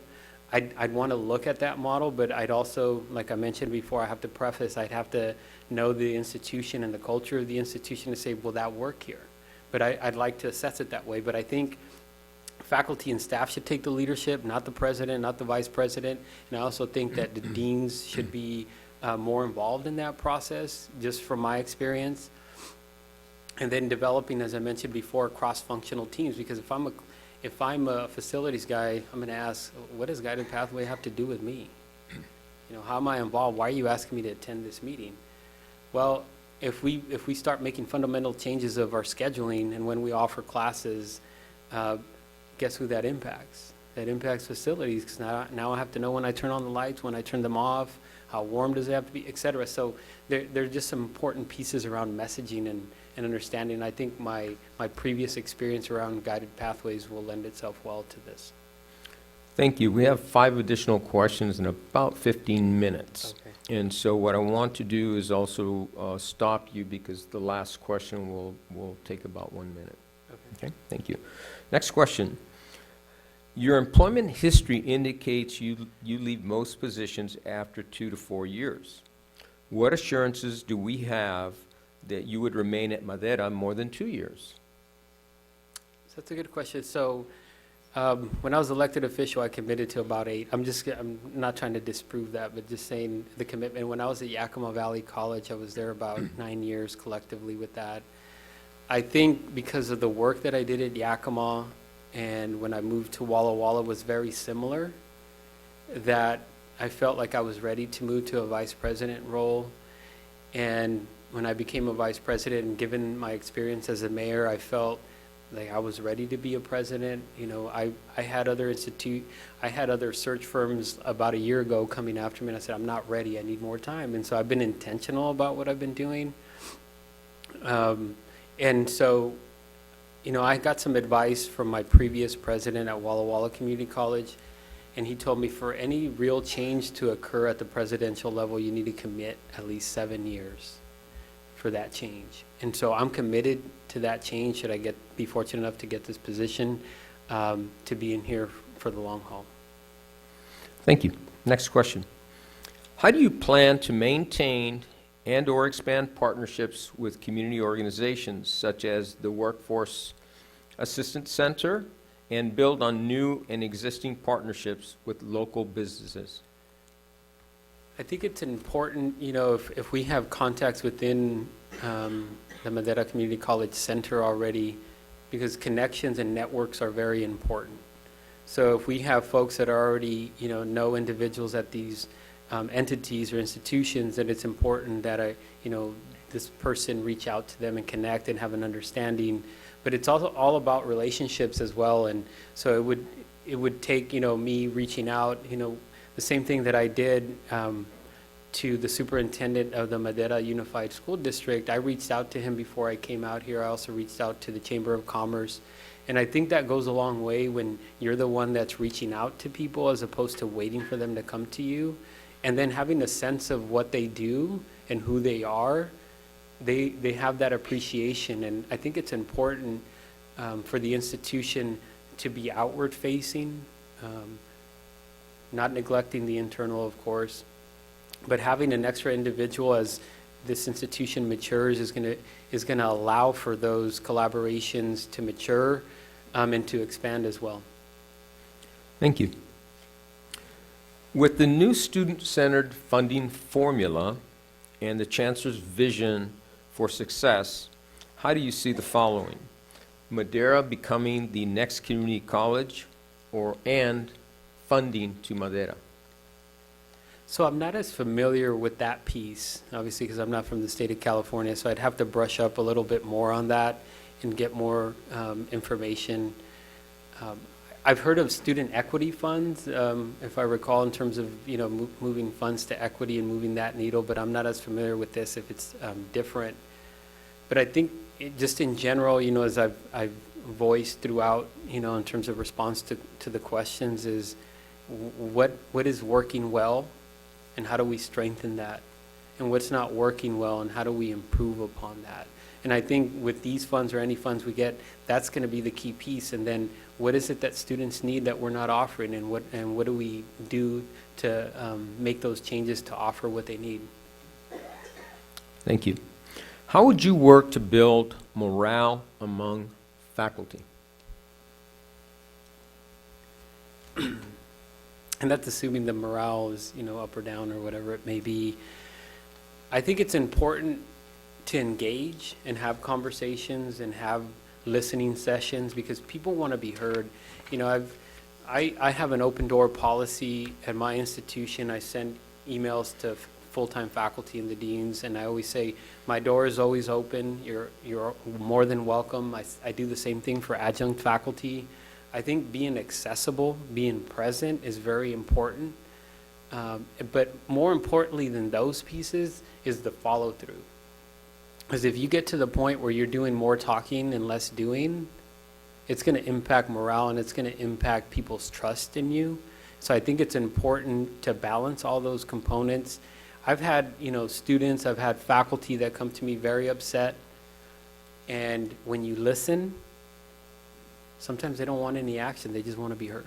I'd want to look at that model, but I'd also, like I mentioned before, I have to preface, I'd have to know the institution and the culture of the institution to say, will that work here? But I'd like to assess it that way. But I think faculty and staff should take the leadership, not the president, not the vice president. And I also think that the deans should be more involved in that process, just from my experience. And then developing, as I mentioned before, cross-functional teams, because if I'm a facilities guy, I'm going to ask, what does guided pathway have to do with me? You know, how am I involved? Why are you asking me to attend this meeting? Well, if we start making fundamental changes of our scheduling and when we offer classes, guess who that impacts? That impacts facilities, because now I have to know when I turn on the lights, when I turn them off, how warm does it have to be, et cetera. So there are just some important pieces around messaging and understanding. I think my previous experience around guided pathways will lend itself well to this. Thank you. We have 5 additional questions in about 15 minutes. Okay. And so what I want to do is also stop you, because the last question will take about 1 minute. Okay, thank you. Next question. Your employment history indicates you leave most positions after 2 to 4 years. What assurances do we have that you would remain at Madera more than 2 years? So that's a good question. So when I was elected official, I committed to about 8. I'm not trying to disprove that, but just saying the commitment. When I was at Yakima Valley College, I was there about 9 years collectively with that. I think because of the work that I did at Yakima, and when I moved to Walla Walla was very similar, that I felt like I was ready to move to a vice president role. And when I became a vice president, and given my experience as a mayor, I felt like I was ready to be a president. You know, I had other search firms about a year ago coming after me, and I said, I'm not ready, I need more time. And so I've been intentional about what I've been doing. And so, you know, I got some advice from my previous president at Walla Walla Community College, and he told me for any real change to occur at the presidential level, you need to commit at least 7 years for that change. And so I'm committed to that change, should I be fortunate enough to get this position, to be in here for the long haul. Thank you. Next question. How do you plan to maintain and/or expand partnerships with community organizations such as the Workforce Assistance Center, and build on new and existing partnerships with local businesses? I think it's important, you know, if we have contacts within the Madera Community College Center already, because connections and networks are very important. So if we have folks that are already, you know individuals at these entities or institutions, then it's important that this person reach out to them and connect and have an understanding. But it's also all about relationships as well. And so it would take, me reaching out, the same thing that I did to the superintendent of the Madera Unified School District. I reached out to him before I came out here. I also reached out to the Chamber of Commerce. And I think that goes a long way when you're the one that's reaching out to people as opposed to waiting for them to come to you. And then having a sense of what they do and who they are, they have that appreciation. And I think it's important for the institution to be outward facing, not neglecting the internal, of course, but having an extra individual as this institution matures is going to allow for those collaborations to mature and to expand as well. Thank you. With the new student-centered funding formula and the Chancellor's vision for success, how do you see the following? Madera becoming the next community college and funding to Madera? So I'm not as familiar with that piece, obviously, because I'm not from the state of California, so I'd have to brush up a little bit more on that and get more information. I've heard of student equity funds, if I recall, in terms of, you know, moving funds to equity and moving that needle, but I'm not as familiar with this if it's different. But I think just in general, you know, as I've voiced throughout, you know, in terms of response to the questions is what is working well and how do we strengthen that? And what's not working well and how do we improve upon that? And I think with these funds or any funds we get, that's going to be the key piece. And then what is it that students need that we're not offering, and what do we do to make those changes to offer what they need? Thank you. How would you work to build morale among faculty? And that's assuming the morale is, you know, up or down or whatever it may be. I think it's important to engage and have conversations and have listening sessions because people want to be heard. You know, I have an open door policy at my institution. I send emails to full-time faculty and the deans, and I always say, my door is always open. You're more than welcome. I do the same thing for adjunct faculty. I think being accessible, being present is very important. But more importantly than those pieces is the follow-through. Because if you get to the point where you're doing more talking and less doing, it's going to impact morale and it's going to impact people's trust in you. So I think it's important to balance all those components. I've had, you know, students, I've had faculty that come to me very upset. And when you listen, sometimes they don't want any action. They just want to be heard.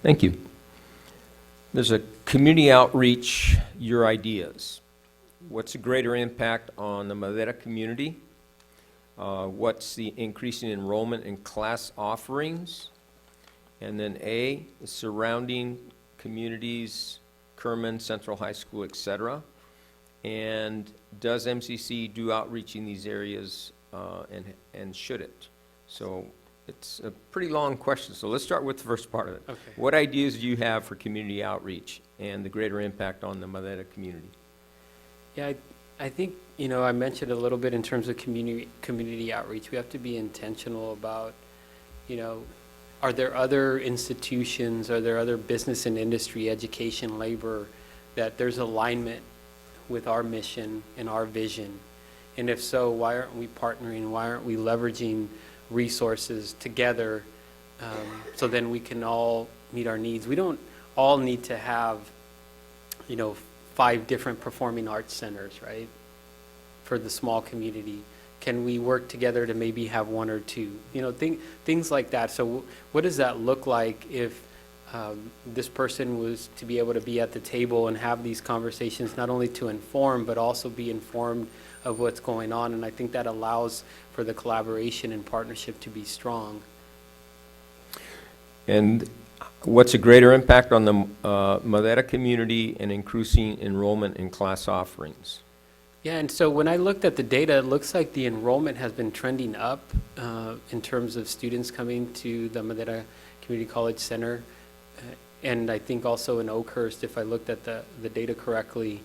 Thank you. There's a community outreach, your ideas. What's a greater impact on the Madera community? What's the increasing enrollment in class offerings? And then A, the surrounding communities, Kerman, Central High School, etc. And does MCC do outreach in these areas and should it? So it's a pretty long question. So let's start with the first part of it. Okay. What ideas do you have for community outreach and the greater impact on the Madera community? Yeah, I think, you know, I mentioned a little bit in terms of community outreach. We have to be intentional about, you know, are there other institutions, are there other business and industry, education, labor, that there's alignment with our mission and our vision? And if so, why aren't we partnering? Why aren't we leveraging resources together so then we can all meet our needs? We don't all need to have, you know, 5 different performing arts centers, right, for the small community. Can we work together to maybe have 1 or 2? You know, things like that. So what does that look like if this person was to be able to be at the table and have these conversations, not only to inform, but also be informed of what's going on? And I think that allows for the collaboration and partnership to be strong. And what's a greater impact on the Madera community and increasing enrollment in class offerings? Yeah, and so when I looked at the data, it looks like the enrollment has been trending up in terms of students coming to the Madera Community College Center. And I think also in Oakhurst, if I looked at the data correctly.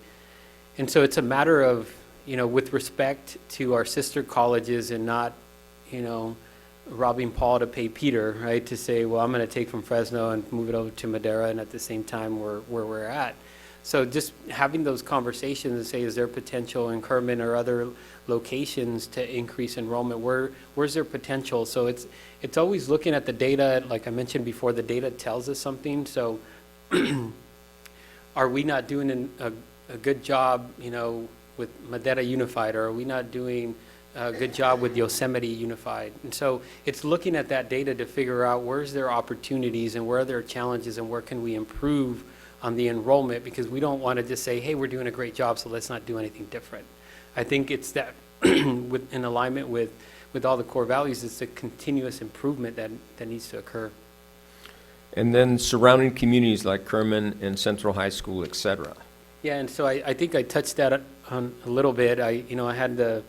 And so it's a matter of, you know, with respect to our sister colleges and not, you know, robbing Paul to pay Peter, right? To say, well, I'm going to take from Fresno and move it over to Madera, and at the same time, where we're at. So just having those conversations and say, is there potential in Kerman or other locations to increase enrollment? Where's there potential? So it's always looking at the data. Like I mentioned before, the data tells us something. So are we not doing a good job, with Madera Unified, or are we not doing a good job with Yosemite Unified? And so it's looking at that data to figure out where's there opportunities and where are there challenges and where can we improve on the enrollment, because we don't want to just say, hey, we're doing a great job, so let's not do anything different. I think it's that in alignment with all the core values, it's a continuous improvement that needs to occur. And then surrounding communities like Kerman and Central High School, et cetera. Yeah, and so I think I touched that on a little bit. I had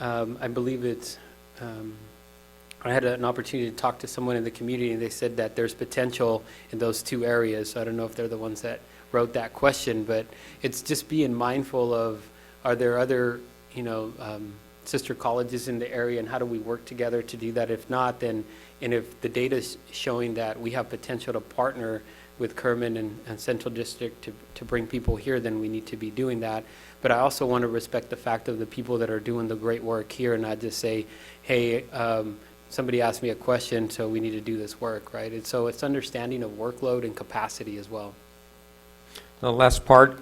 I believe it's, I had an opportunity to talk to someone in the community, and they said that there's potential in those two areas. So I don't know if they're the ones that wrote that question, but it's just being mindful of, are there other, sister colleges in the area, and how do we work together to do that? If not, then, and if the data is showing that we have potential to partner with Kerman and Central District to bring people here, then we need to be doing that. But I also want to respect the fact of the people that are doing the great work here, and not just say, hey, somebody asked me a question, so we need to do this work, right? And so it's understanding of workload and capacity as well. The last part,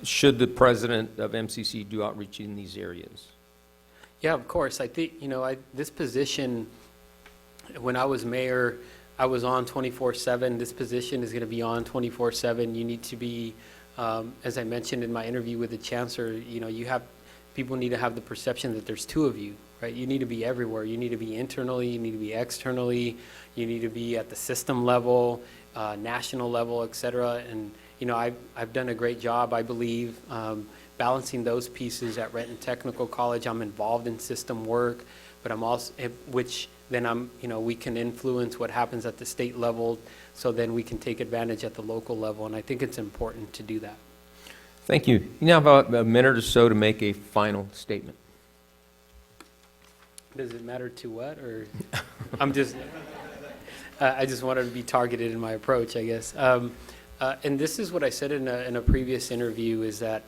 should the president of MCC do outreach in these areas? Yeah, of course. I think, this position, when I was mayor, I was on 24/7. This position is going to be on 24/7. You need to be, as I mentioned in my interview with the chancellor, people need to have the perception that there's two of you, right? You need to be everywhere. You need to be internally, you need to be externally, you need to be at the system level, national level, et cetera. And, I've done a great job, I believe, balancing those pieces at Renton Technical College. I'm involved in system work, but I'm also, which then we can influence what happens at the state level, so then we can take advantage at the local level. And I think it's important to do that. Thank you. You now have about a minute or so to make a final statement. Does it matter to what, or I'm just, I just wanted to be targeted in my approach, I guess. And this is what I said in a previous interview, is that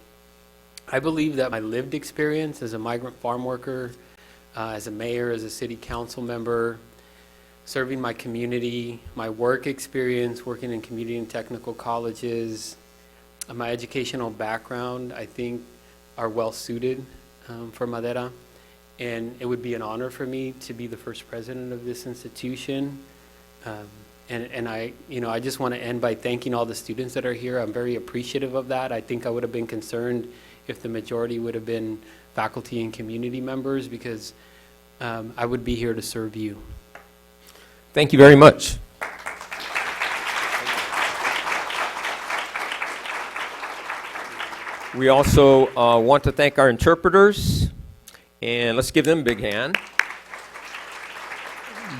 I believe that my lived experience as a migrant farm worker, as a mayor, as a city council member, serving my community, my work experience working in community and technical colleges, my educational background, I think are well suited for Madera. And it would be an honor for me to be the first president of this institution. And I just want to end by thanking all the students that are here. I'm very appreciative of that. I think I would have been concerned if the majority would have been faculty and community members, because I would be here to serve you. Thank you very much. We also want to thank our interpreters, and let's give them a big hand.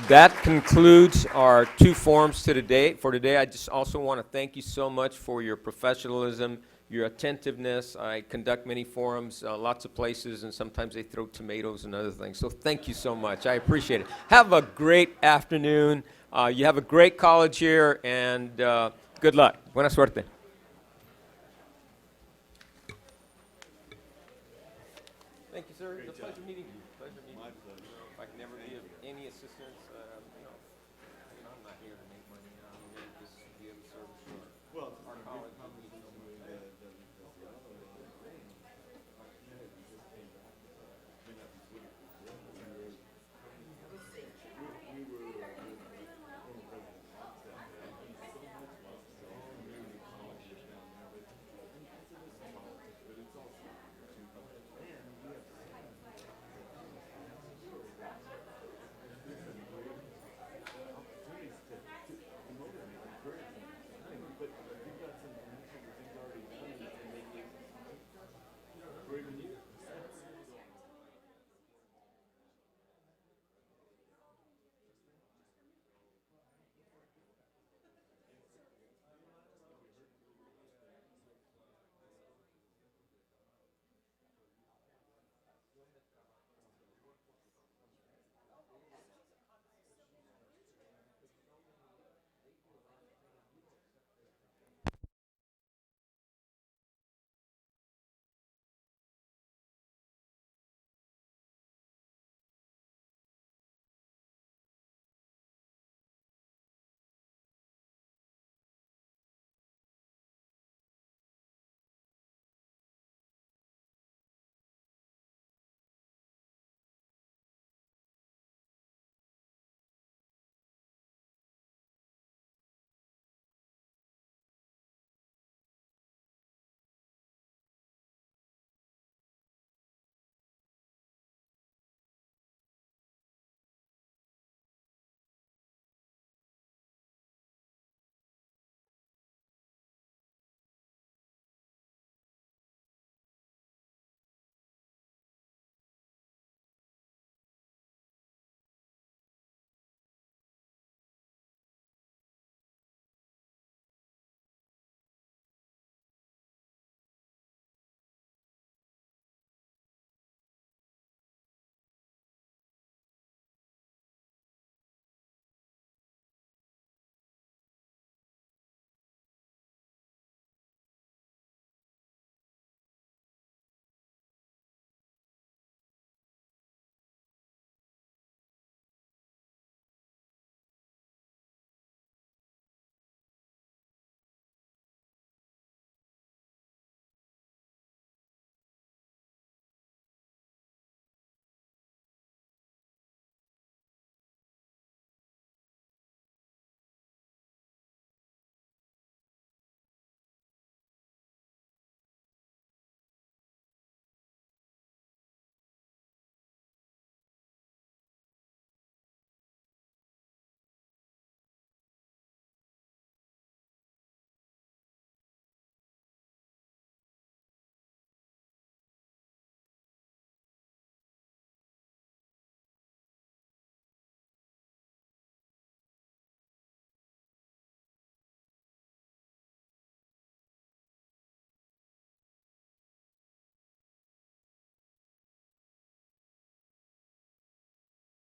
That concludes our two forums for today. I just also want to thank you so much for your professionalism, your attentiveness. I conduct many forums, lots of places, and sometimes they throw tomatoes and other things. So thank you so much. I appreciate it. Have a great afternoon. You have a great college here, and good luck. Buena suerte.